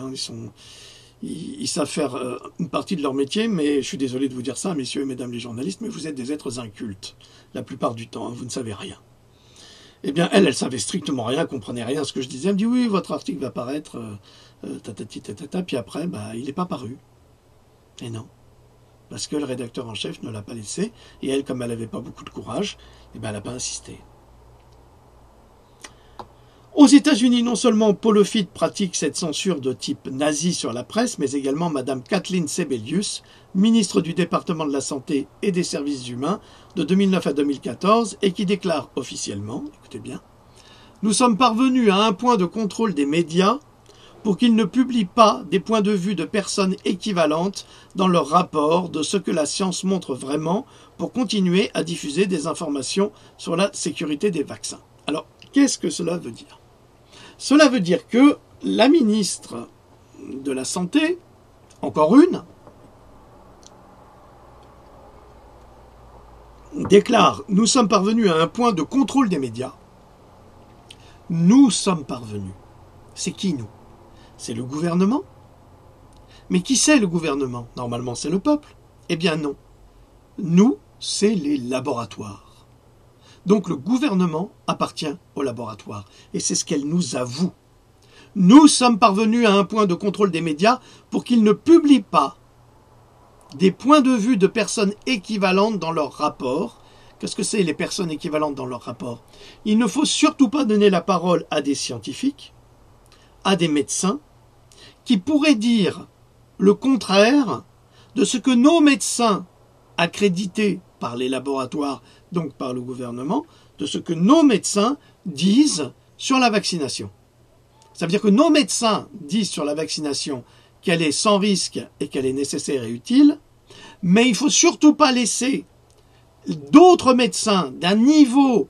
Ils savent faire une partie de leur métier, mais je suis désolé de vous dire ça, messieurs et mesdames les journalistes, mais vous êtes des êtres incultes, la plupart du temps, vous ne savez rien. Eh bien, elle savait strictement rien, comprenait rien à ce que je disais. Elle me dit, oui, votre article va paraître, puis après, il n'est pas paru. Et non, parce que le rédacteur en chef ne l'a pas laissé, et elle, comme elle n'avait pas beaucoup de courage, elle n'a pas insisté. Aux États-Unis, non seulement Paul Ophitt pratique cette censure de type nazi sur la presse, mais également Mme Kathleen Sebelius, ministre du département de la Santé et des Services humains de 2009 à 2014, et qui déclare officiellement, écoutez bien, « Nous sommes parvenus à un point de contrôle des médias pour qu'ils ne publient pas des points de vue de personnes équivalentes dans leurs rapports de ce que la science montre vraiment pour continuer à diffuser des informations sur la sécurité des vaccins. » Alors, qu'est-ce que cela veut dire ? Cela veut dire que la ministre de la Santé, encore une, déclare « Nous sommes parvenus à un point de contrôle des médias. » Nous sommes parvenus. C'est qui nous? C'est le gouvernement. Mais qui c'est le gouvernement? Normalement c'est le peuple. Eh bien non. Nous, c'est les laboratoires. Donc le gouvernement appartient au laboratoire. Et c'est ce qu'elle nous avoue. Nous sommes parvenus à un point de contrôle des médias pour qu'ils ne publient pas des points de vue de personnes équivalentes dans leurs rapports. Qu'est-ce que c'est les personnes équivalentes dans leurs rapports? Il ne faut surtout pas donner la parole à des scientifiques, à des médecins, qui pourraient dire le contraire de ce que nos médecins accrédités par les laboratoires, donc par le gouvernement, de ce que nos médecins disent sur la vaccination. Ça veut dire que nos médecins disent sur la vaccination qu'elle est sans risque et qu'elle est nécessaire et utile, mais il ne faut surtout pas laisser d'autres médecins d'un niveau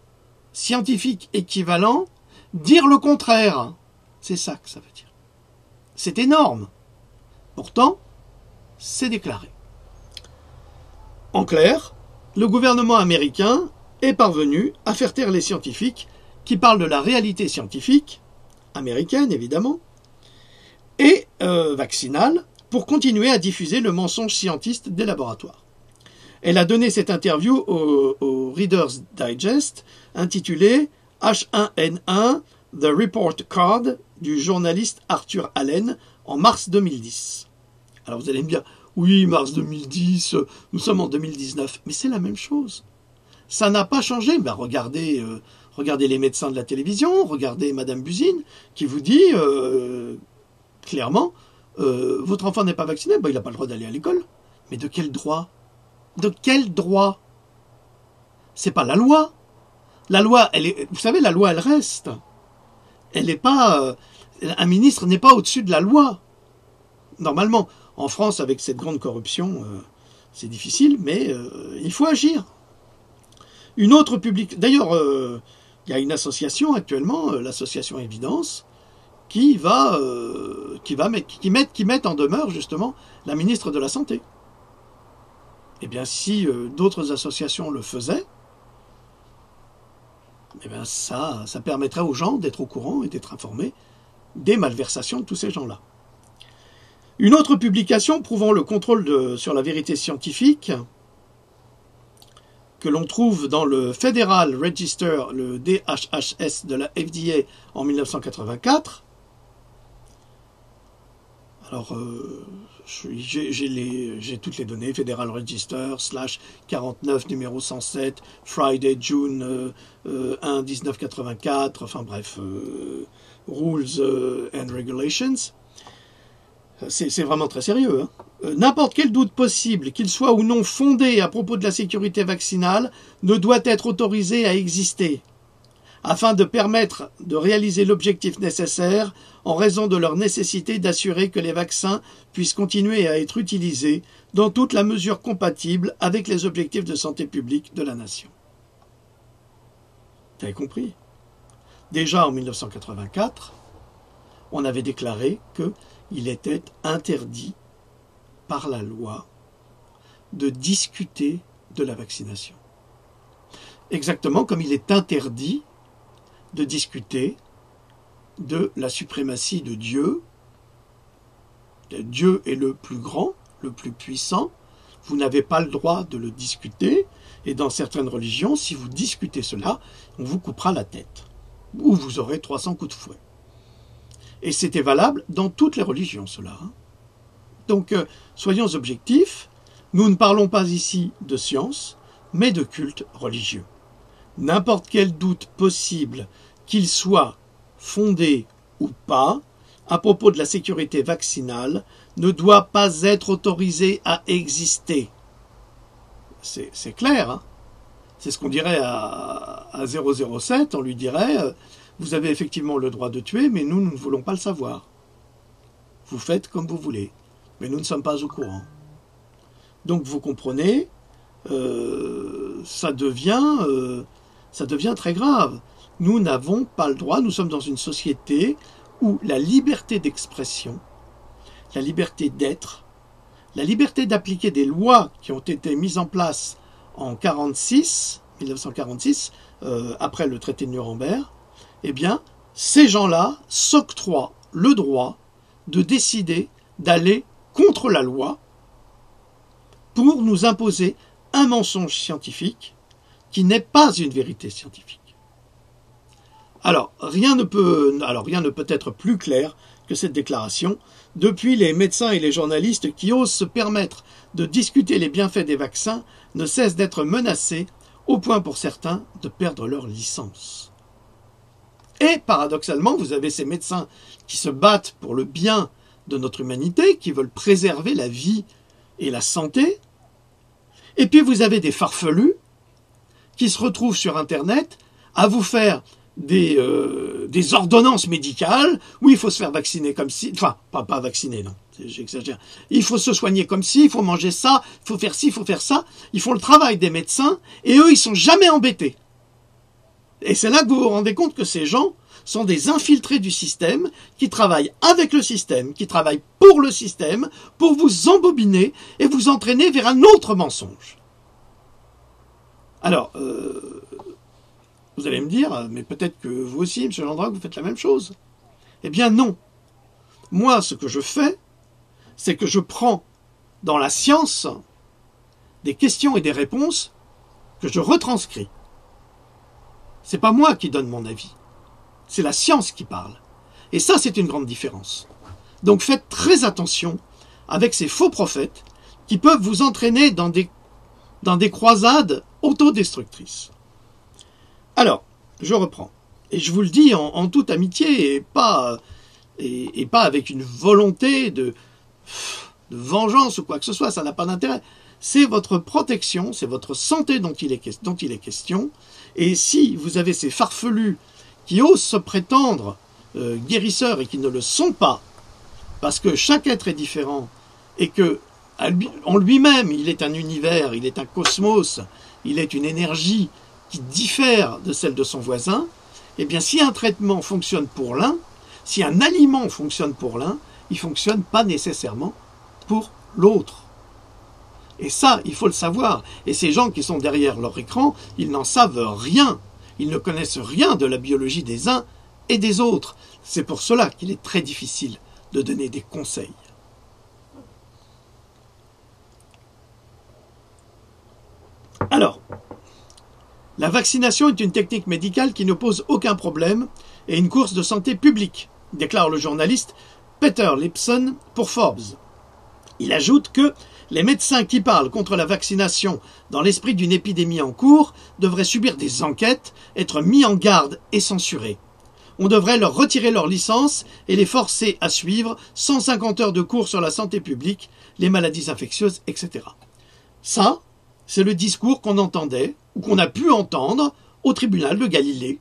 scientifique équivalent dire le contraire. C'est ça que ça veut dire. C'est énorme. Pourtant, c'est déclaré. En clair, le gouvernement américain est parvenu à faire taire les scientifiques qui parlent de la réalité scientifique, américaine évidemment, et vaccinale, pour continuer à diffuser le mensonge scientiste des laboratoires. Elle a donné cette interview au Reader's Digest, intitulée H1N1, The Report Card, du journaliste Arthur Allen, en mars 2010. Alors vous allez me dire, oui, mars 2010, nous sommes en 2019, mais c'est la même chose. Ça n'a pas changé. Ben regardez les médecins de la télévision, regardez Madame Buzyn, qui vous dit clairement, votre enfant n'est pas vacciné, ben il n'a pas le droit d'aller à l'école. Mais de quel droit? De quel droit? C'est pas la loi. La loi, vous savez, la loi, elle reste. Elle n'est pas, un ministre n'est pas au-dessus de la loi. Normalement, en France, avec cette grande corruption, c'est difficile, mais il faut agir. Une autre publique, d'ailleurs, il y a une association actuellement, l'association Évidence, qui met en demeure justement la ministre de la Santé. Eh bien, si d'autres associations le faisaient, eh bien ça permettrait aux gens d'être au courant et d'être informés des malversations de tous ces gens-là. Une autre publication prouvant le contrôle sur la vérité scientifique, que l'on trouve dans le Federal Register, le DHHS de la FDA en 1984. Alors, j'ai toutes les données, Federal Register, /49, numéro 107, Friday, June 1, 1984, enfin bref, Rules and Regulations. C'est vraiment très sérieux. Hein. N'importe quel doute possible, qu'il soit ou non fondé à propos de la sécurité vaccinale, ne doit être autorisé à exister, afin de permettre de réaliser l'objectif nécessaire en raison de leur nécessité d'assurer que les vaccins puissent continuer à être utilisés dans toute la mesure compatible avec les objectifs de santé publique de la nation. Vous avez compris? Déjà en 1984, on avait déclaré qu'il était interdit par la loi de discuter de la vaccination. Exactement comme il est interdit de discuter de la suprématie de Dieu. Dieu est le plus grand, le plus puissant. Vous n'avez pas le droit de le discuter. Et dans certaines religions, si vous discutez cela, on vous coupera la tête. Ou vous aurez 300 coups de fouet. Et c'était valable dans toutes les religions, cela. Donc, soyons objectifs. Nous ne parlons pas ici de science, mais de culte religieux. N'importe quel doute possible, qu'il soit fondé ou pas, à propos de la sécurité vaccinale, ne doit pas être autorisé à exister. C'est clair, hein? C'est ce qu'on dirait à 007, on lui dirait vous avez effectivement le droit de tuer, mais nous ne voulons pas le savoir. Vous faites comme vous voulez, mais nous ne sommes pas au courant. Donc vous comprenez, ça devient très grave. Nous n'avons pas le droit, nous sommes dans une société où la liberté d'expression, la liberté d'être, la liberté d'appliquer des lois qui ont été mises en place en 1946, après le traité de Nuremberg, eh bien, ces gens-là s'octroient le droit de décider d'aller contre la loi pour nous imposer un mensonge scientifique qui n'est pas une vérité scientifique. Alors, rien ne peut être plus clair que cette déclaration. Depuis, les médecins et les journalistes qui osent se permettre de discuter les bienfaits des vaccins ne cessent d'être menacés, au point pour certains de perdre leur licence. Et paradoxalement, vous avez ces médecins qui se battent pour le bien de notre humanité, qui veulent préserver la vie et la santé. Et puis vous avez des farfelus qui se retrouvent sur Internet à vous faire des ordonnances médicales où il faut se faire vacciner comme si... Enfin, pas vacciner, non, j'exagère. Il faut se soigner comme si, il faut manger ça, il faut faire ci, il faut faire ça. Ils font le travail des médecins et eux, ils sont jamais embêtés. Et c'est là que vous vous rendez compte que ces gens sont des infiltrés du système qui travaillent avec le système, qui travaillent pour le système, pour vous embobiner et vous entraîner vers un autre mensonge. Alors, vous allez me dire, mais peut-être que vous aussi, M. Landrac, vous faites la même chose. Eh bien non. Moi, ce que je fais, c'est que je prends dans la science des questions et des réponses que je retranscris. C'est pas moi qui donne mon avis, c'est la science qui parle. Et ça, c'est une grande différence. Donc faites très attention avec ces faux prophètes qui peuvent vous entraîner dans des croisades autodestructrices. Alors, je reprends. Et je vous le dis en toute amitié et pas avec une volonté de vengeance ou quoi que ce soit, ça n'a pas d'intérêt. C'est votre protection, c'est votre santé dont il est question. Et si vous avez ces farfelus qui osent se prétendre guérisseurs et qui ne le sont pas, parce que chaque être est différent et que en lui-même il est un univers, il est un cosmos, il est une énergie qui diffère de celle de son voisin, eh bien si un traitement fonctionne pour l'un, si un aliment fonctionne pour l'un, il ne fonctionne pas nécessairement pour l'autre. Et ça, il faut le savoir. Et ces gens qui sont derrière leur écran, ils n'en savent rien. Ils ne connaissent rien de la biologie des uns et des autres. C'est pour cela qu'il est très difficile de donner des conseils. Alors, la vaccination est une technique médicale qui ne pose aucun problème et une course de santé publique, déclare le journaliste Peter Lipson pour Forbes. Il ajoute que les médecins qui parlent contre la vaccination dans l'esprit d'une épidémie en cours devraient subir des enquêtes, être mis en garde et censurés. On devrait leur retirer leur licence et les forcer à suivre 150 heures de cours sur la santé publique, les maladies infectieuses, etc. Ça, c'est le discours qu'on entendait, ou qu'on a pu entendre, au tribunal de Galilée.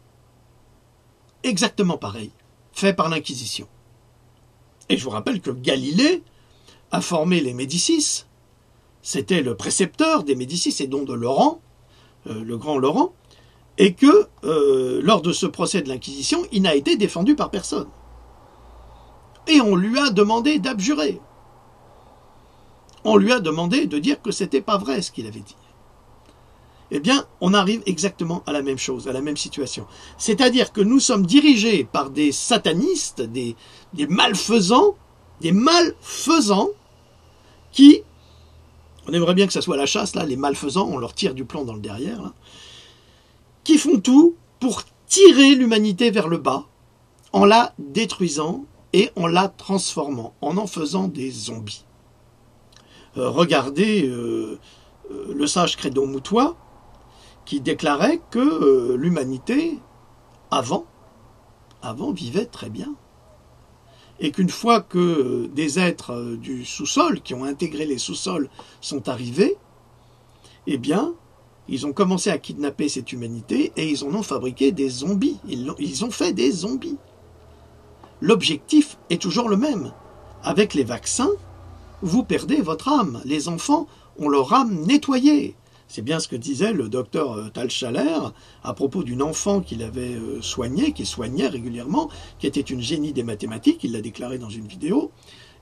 Exactement pareil, fait par l'Inquisition. Et je vous rappelle que Galilée a formé les Médicis, c'était le précepteur des Médicis et donc de Laurent, le grand Laurent, et que lors de ce procès de l'Inquisition, il n'a été défendu par personne. Et on lui a demandé d'abjurer. On lui a demandé de dire que c'était pas vrai ce qu'il avait dit. Eh bien, on arrive exactement à la même chose, à la même situation. C'est-à-dire que nous sommes dirigés par des satanistes, des malfaisants qui, on aimerait bien que ça soit la chasse, là, les malfaisants, on leur tire du plomb dans le derrière, là, qui font tout pour tirer l'humanité vers le bas, en la détruisant et en la transformant, en faisant des zombies. Regardez le sage Credo Moutois, qui déclarait que l'humanité, avant, vivait très bien. Et qu'une fois que des êtres du sous-sol, qui ont intégré les sous-sols, sont arrivés, eh bien, ils ont commencé à kidnapper cette humanité et ils en ont fabriqué des zombies. Ils ont fait des zombies. L'objectif est toujours le même. Avec les vaccins, vous perdez votre âme. Les enfants ont leur âme nettoyée. C'est bien ce que disait le docteur Tal Schaller à propos d'une enfant qu'il avait soignée, qu'il soignait régulièrement, qui était une génie des mathématiques, il l'a déclaré dans une vidéo,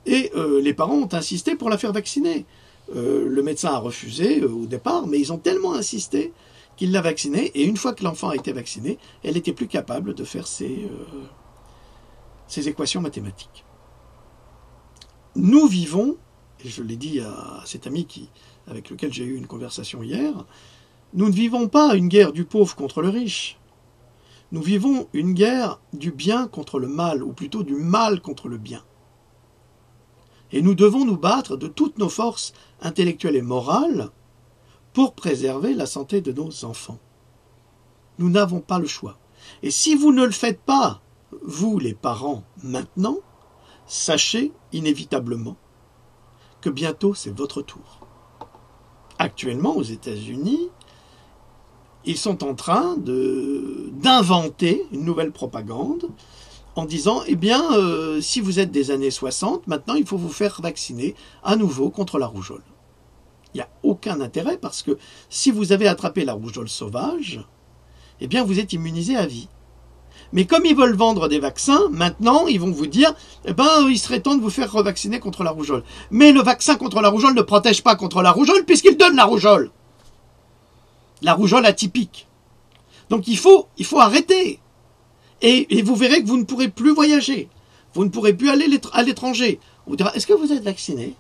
et les parents ont insisté pour la faire vacciner. Le médecin a refusé au départ, mais ils ont tellement insisté qu'il l'a vaccinée, et une fois que l'enfant a été vacciné, elle n'était plus capable de faire ses équations mathématiques. Nous vivons, et je l'ai dit à cet ami avec lequel j'ai eu une conversation hier, nous ne vivons pas une guerre du pauvre contre le riche. Nous vivons une guerre du bien contre le mal, ou plutôt du mal contre le bien. Et nous devons nous battre de toutes nos forces intellectuelles et morales pour préserver la santé de nos enfants. Nous n'avons pas le choix. Et si vous ne le faites pas, vous les parents, maintenant, sachez inévitablement que bientôt c'est votre tour. Actuellement, aux États-Unis, ils sont en train d'inventer une nouvelle propagande en disant, eh bien, si vous êtes des années 60, maintenant il faut vous faire vacciner à nouveau contre la rougeole. Il n'y a aucun intérêt parce que si vous avez attrapé la rougeole sauvage, eh bien vous êtes immunisé à vie. Mais comme ils veulent vendre des vaccins, maintenant, ils vont vous dire, eh ben, il serait temps de vous faire revacciner contre la rougeole. Mais le vaccin contre la rougeole ne protège pas contre la rougeole puisqu'il donne la rougeole. La rougeole atypique. Donc il faut arrêter. Et vous verrez que vous ne pourrez plus voyager. Vous ne pourrez plus aller à l'étranger. On vous dira, est-ce que vous êtes vacciné?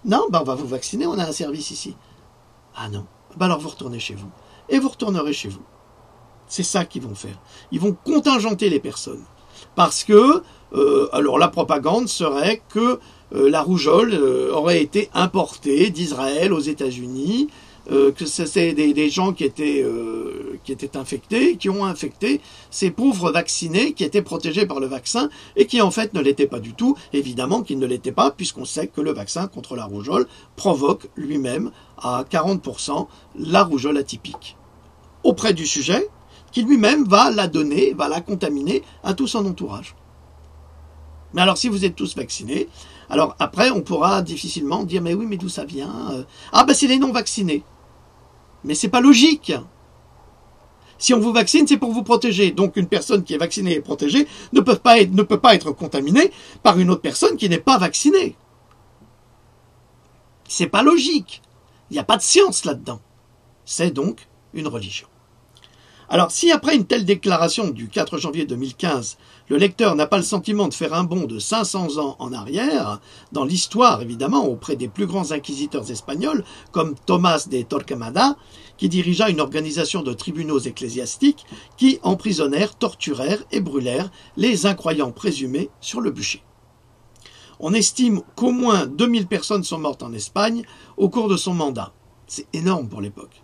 Non, ben on va vous vacciner, on a un service ici. Ah non, ben alors vous retournez chez vous. Et vous retournerez chez vous. C'est ça qu'ils vont faire. Ils vont contingenter les personnes. Parce que, alors la propagande serait que la rougeole aurait été importée d'Israël aux États-Unis, que c'est des gens qui étaient infectés, qui ont infecté ces pauvres vaccinés qui étaient protégés par le vaccin et qui en fait ne l'étaient pas du tout. Évidemment qu'ils ne l'étaient pas puisqu'on sait que le vaccin contre la rougeole provoque lui-même à 40% la rougeole atypique. Auprès du sujet, qui lui-même va la donner, va la contaminer à tout son entourage. Mais alors si vous êtes tous vaccinés, alors après on pourra difficilement dire mais oui mais d'où ça vient? Ah ben c'est les non-vaccinés. Mais c'est pas logique. Si on vous vaccine, c'est pour vous protéger. Donc une personne qui est vaccinée et protégée ne peut pas être contaminée par une autre personne qui n'est pas vaccinée. C'est pas logique. Il n'y a pas de science là-dedans. C'est donc une religion. Alors, si après une telle déclaration du 4 janvier 2015, le lecteur n'a pas le sentiment de faire un bond de 500 ans en arrière, dans l'histoire évidemment, auprès des plus grands inquisiteurs espagnols, comme Tomás de Torquemada, qui dirigea une organisation de tribunaux ecclésiastiques qui emprisonnèrent, torturèrent et brûlèrent les incroyants présumés sur le bûcher. On estime qu'au moins 2000 personnes sont mortes en Espagne au cours de son mandat. C'est énorme pour l'époque.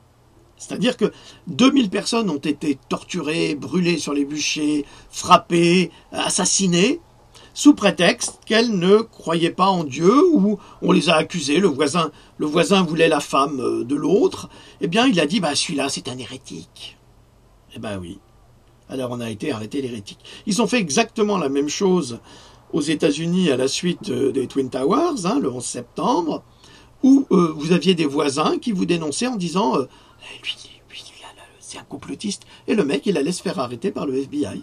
C'est-à-dire que 2000 personnes ont été torturées, brûlées sur les bûchers, frappées, assassinées, sous prétexte qu'elles ne croyaient pas en Dieu, ou on les a accusées, le voisin voulait la femme de l'autre, eh bien il a dit, bah celui-là c'est un hérétique. Eh ben oui. Alors on a été arrêté l'hérétique. Ils ont fait exactement la même chose aux États-Unis à la suite des Twin Towers, le 11 septembre, où vous aviez des voisins qui vous dénonçaient en disant lui, c'est un complotiste. Et le mec, il allait se faire arrêter par le FBI.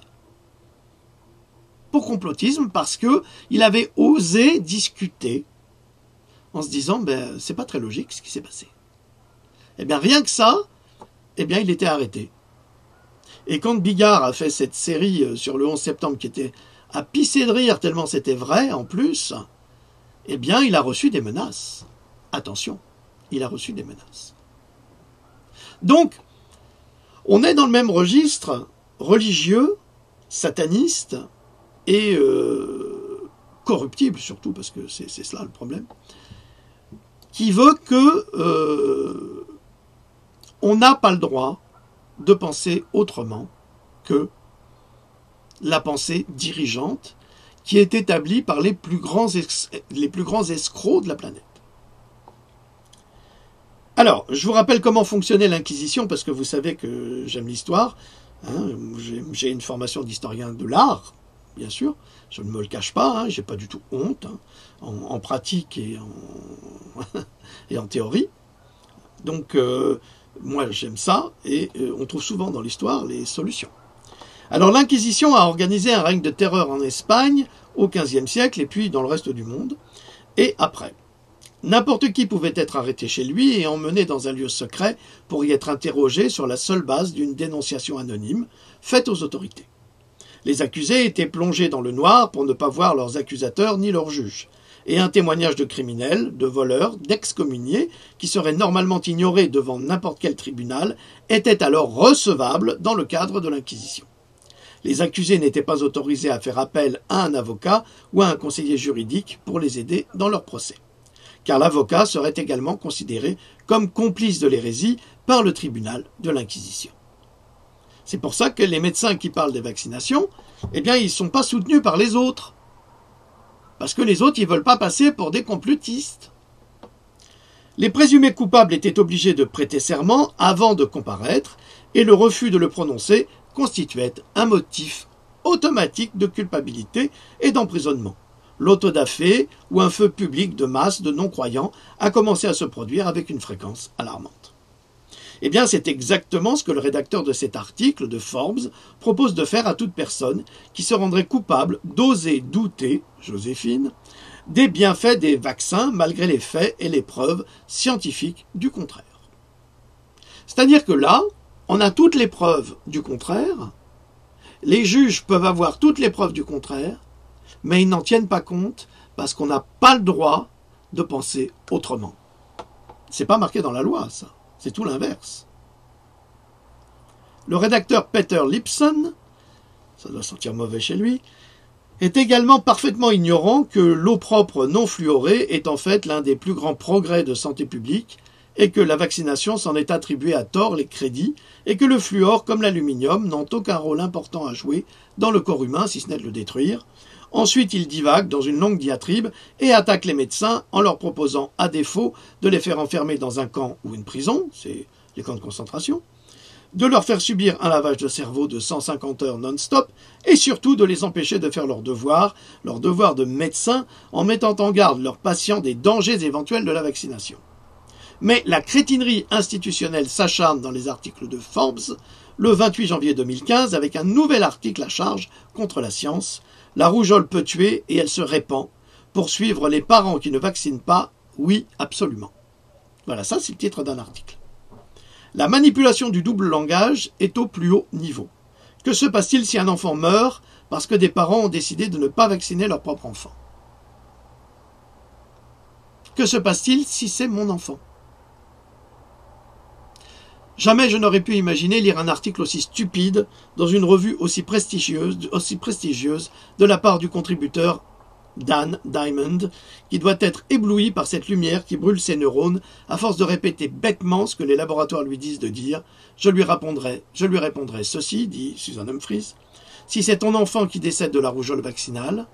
Pour complotisme, parce que il avait osé discuter en se disant, ben, c'est pas très logique ce qui s'est passé. Eh bien, rien que ça, eh bien, il était arrêté. Et quand Bigard a fait cette série sur le 11 septembre qui était à pisser de rire tellement c'était vrai, en plus, eh bien, il a reçu des menaces. Attention, il a reçu des menaces. Donc, on est dans le même registre religieux, sataniste et corruptible surtout, parce que c'est cela le problème, qui veut que on n'a pas le droit de penser autrement que la pensée dirigeante qui est établie par les plus grands escrocs de la planète. Alors, je vous rappelle comment fonctionnait l'Inquisition, parce que vous savez que j'aime l'histoire. J'ai une formation d'historien de l'art, bien sûr. Je ne me le cache pas, j'ai pas du tout honte, en pratique et en théorie. Donc, moi, j'aime ça, et on trouve souvent dans l'histoire les solutions. Alors, l'Inquisition a organisé un règne de terreur en Espagne au XVe siècle, et puis dans le reste du monde, et après. N'importe qui pouvait être arrêté chez lui et emmené dans un lieu secret pour y être interrogé sur la seule base d'une dénonciation anonyme faite aux autorités. Les accusés étaient plongés dans le noir pour ne pas voir leurs accusateurs ni leurs juges, et un témoignage de criminels, de voleurs, d'excommuniés, qui serait normalement ignoré devant n'importe quel tribunal, était alors recevable dans le cadre de l'Inquisition. Les accusés n'étaient pas autorisés à faire appel à un avocat ou à un conseiller juridique pour les aider dans leur procès, car l'avocat serait également considéré comme complice de l'hérésie par le tribunal de l'Inquisition. C'est pour ça que les médecins qui parlent des vaccinations, eh bien, ils ne sont pas soutenus par les autres. Parce que les autres, ils ne veulent pas passer pour des complotistes. Les présumés coupables étaient obligés de prêter serment avant de comparaître, et le refus de le prononcer constituait un motif automatique de culpabilité et d'emprisonnement. L'autodafé ou un feu public de masse de non-croyants a commencé à se produire avec une fréquence alarmante. Eh bien, c'est exactement ce que le rédacteur de cet article de Forbes propose de faire à toute personne qui se rendrait coupable d'oser douter, Joséphine, des bienfaits des vaccins malgré les faits et les preuves scientifiques du contraire. C'est-à-dire que là, on a toutes les preuves du contraire, les juges peuvent avoir toutes les preuves du contraire, mais ils n'en tiennent pas compte parce qu'on n'a pas le droit de penser autrement. C'est pas marqué dans la loi, ça. C'est tout l'inverse. Le rédacteur Peter Lipson, ça doit sentir mauvais chez lui, est également parfaitement ignorant que l'eau propre non fluorée est en fait l'un des plus grands progrès de santé publique et que la vaccination s'en est attribuée à tort les crédits et que le fluor comme l'aluminium n'ont aucun rôle important à jouer dans le corps humain, si ce n'est de le détruire. Ensuite, il divague dans une longue diatribe et attaque les médecins en leur proposant, à défaut, de les faire enfermer dans un camp ou une prison, c'est les camps de concentration, de leur faire subir un lavage de cerveau de 150 heures non-stop et surtout de les empêcher de faire leur devoir de médecin en mettant en garde leurs patients des dangers éventuels de la vaccination. Mais la crétinerie institutionnelle s'acharne dans les articles de Forbes le 28 janvier 2015 avec un nouvel article à charge contre la science. La rougeole peut tuer et elle se répand. Pour suivre les parents qui ne vaccinent pas, oui, absolument. Voilà, ça c'est le titre d'un article. La manipulation du double langage est au plus haut niveau. Que se passe-t-il si un enfant meurt parce que des parents ont décidé de ne pas vacciner leur propre enfant? Que se passe-t-il si c'est mon enfant? Jamais je n'aurais pu imaginer lire un article aussi stupide dans une revue aussi prestigieuse de la part du contributeur Dan Diamond, qui doit être ébloui par cette lumière qui brûle ses neurones à force de répéter bêtement ce que les laboratoires lui disent de dire. Je lui répondrai ceci, dit Susan Humphries, si c'est ton enfant qui décède de la rougeole vaccinale,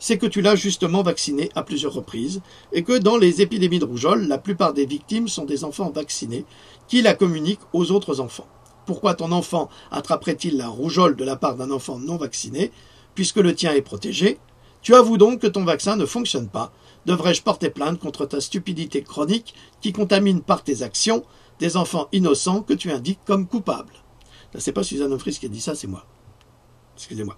c'est que tu l'as justement vacciné à plusieurs reprises et que dans les épidémies de rougeole, la plupart des victimes sont des enfants vaccinés qui la communiquent aux autres enfants. Pourquoi ton enfant attraperait-il la rougeole de la part d'un enfant non vacciné puisque le tien est protégé? Tu avoues donc que ton vaccin ne fonctionne pas. Devrais-je porter plainte contre ta stupidité chronique qui contamine par tes actions des enfants innocents que tu indiques comme coupables? C'est pas Susan Humphries qui a dit ça, c'est moi. Excusez-moi.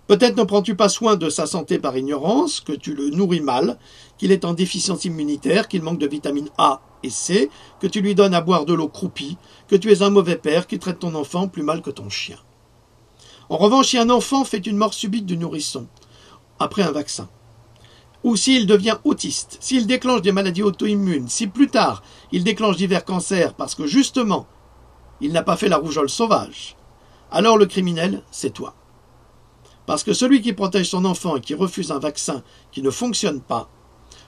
Peut-être ne prends-tu pas soin de sa santé par ignorance, que tu le nourris mal, qu'il est en déficience immunitaire, qu'il manque de vitamines A et C, que tu lui donnes à boire de l'eau croupie, que tu es un mauvais père qui traite ton enfant plus mal que ton chien. En revanche, si un enfant fait une mort subite du nourrisson après un vaccin, ou s'il devient autiste, s'il déclenche des maladies auto-immunes, si plus tard il déclenche divers cancers parce que justement il n'a pas fait la rougeole sauvage, alors le criminel, c'est toi. Parce que celui qui protège son enfant et qui refuse un vaccin qui ne fonctionne pas,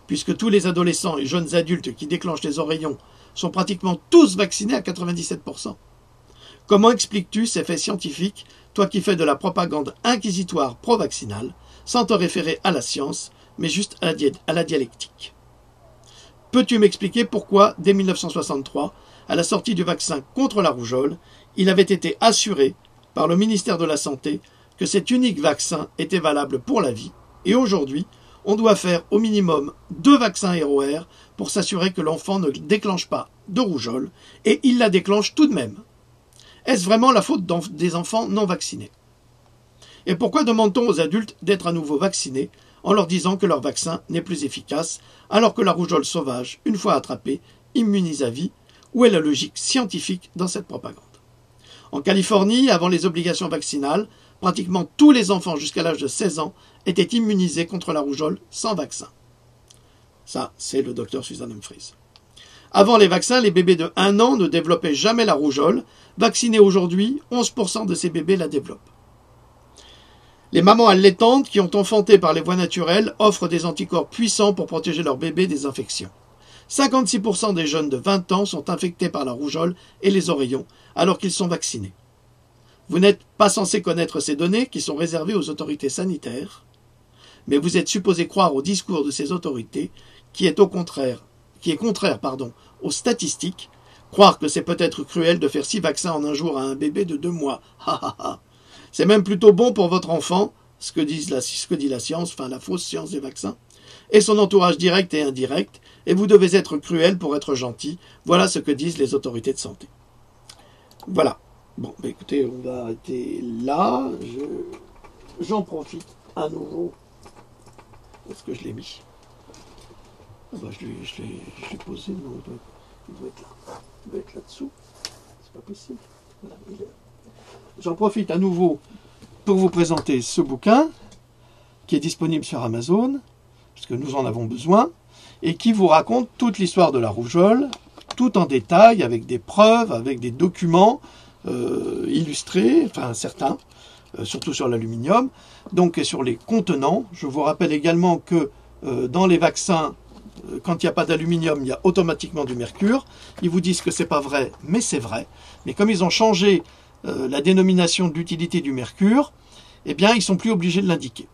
puisque tous les adolescents et jeunes adultes qui déclenchent les oreillons sont pratiquement tous vaccinés à 97%. Comment expliques-tu ces faits scientifiques, toi qui fais de la propagande inquisitoire pro-vaccinale, sans te référer à la science, mais juste à la dialectique? Peux-tu m'expliquer pourquoi, dès 1963, à la sortie du vaccin contre la rougeole, il avait été assuré par le ministère de la Santé que cet unique vaccin était valable pour la vie, et aujourd'hui, on doit faire au minimum 2 vaccins ROR pour s'assurer que l'enfant ne déclenche pas de rougeole, et il la déclenche tout de même. Est-ce vraiment la faute des enfants non vaccinés? Et pourquoi demande-t-on aux adultes d'être à nouveau vaccinés en leur disant que leur vaccin n'est plus efficace, alors que la rougeole sauvage, une fois attrapée, immunise à vie? Où est la logique scientifique dans cette propagande? En Californie, avant les obligations vaccinales, pratiquement tous les enfants jusqu'à l'âge de 16 ans étaient immunisés contre la rougeole sans vaccin. Ça, c'est le docteur Susan Humphries. Avant les vaccins, les bébés de 1 an ne développaient jamais la rougeole. Vaccinés aujourd'hui, 11% de ces bébés la développent. Les mamans allaitantes qui ont enfanté par les voies naturelles offrent des anticorps puissants pour protéger leurs bébés des infections. 56% des jeunes de 20 ans sont infectés par la rougeole et les oreillons, alors qu'ils sont vaccinés. Vous n'êtes pas censé connaître ces données qui sont réservées aux autorités sanitaires, mais vous êtes supposé croire au discours de ces autorités qui est contraire aux statistiques, croire que c'est peut-être cruel de faire 6 vaccins en un jour à un bébé de 2 mois. C'est même plutôt bon pour votre enfant, ce que dit la science, enfin la fausse science des vaccins, et son entourage direct et indirect, et vous devez être cruel pour être gentil. Voilà ce que disent les autorités de santé. Voilà. Bon, bah écoutez, on va arrêter là. J'en profite à nouveau. Est-ce que je l'ai mis? Bah, je l'ai posé, non, il doit être là. Il doit être là-dessous. C'est pas possible. Voilà, il est là. J'en profite à nouveau pour vous présenter ce bouquin. qui est disponible sur Amazon, parce que nous en avons besoin, et qui vous raconte toute l'histoire de la rougeole, tout en détail, avec des preuves, avec des documents illustrés, enfin certains, surtout sur l'aluminium, donc et sur les contenants. Je vous rappelle également que dans les vaccins, quand il n'y a pas d'aluminium, il y a automatiquement du mercure. Ils vous disent que c'est pas vrai, mais c'est vrai. Mais comme ils ont changé la dénomination de l'utilité du mercure, eh bien, ils sont plus obligés de l'indiquer.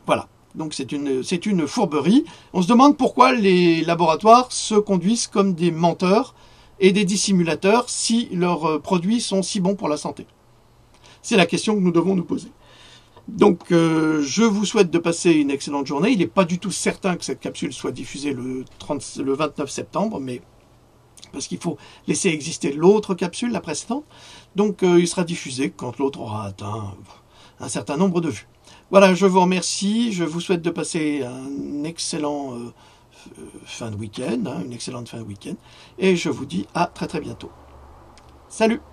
Voilà. Donc c'est une fourberie. On se demande pourquoi les laboratoires se conduisent comme des menteurs et des dissimulateurs si leurs produits sont si bons pour la santé. C'est la question que nous devons nous poser. Donc je vous souhaite de passer une excellente journée. Il n'est pas du tout certain que cette capsule soit diffusée le 29 septembre, mais parce qu'il faut laisser exister l'autre capsule, la précédente. Donc il sera diffusé quand l'autre aura atteint un certain nombre de vues. Voilà, je vous remercie. Je vous souhaite de passer un excellent fin de week-end, une excellente fin de week-end. Et je vous dis à très très bientôt. Salut!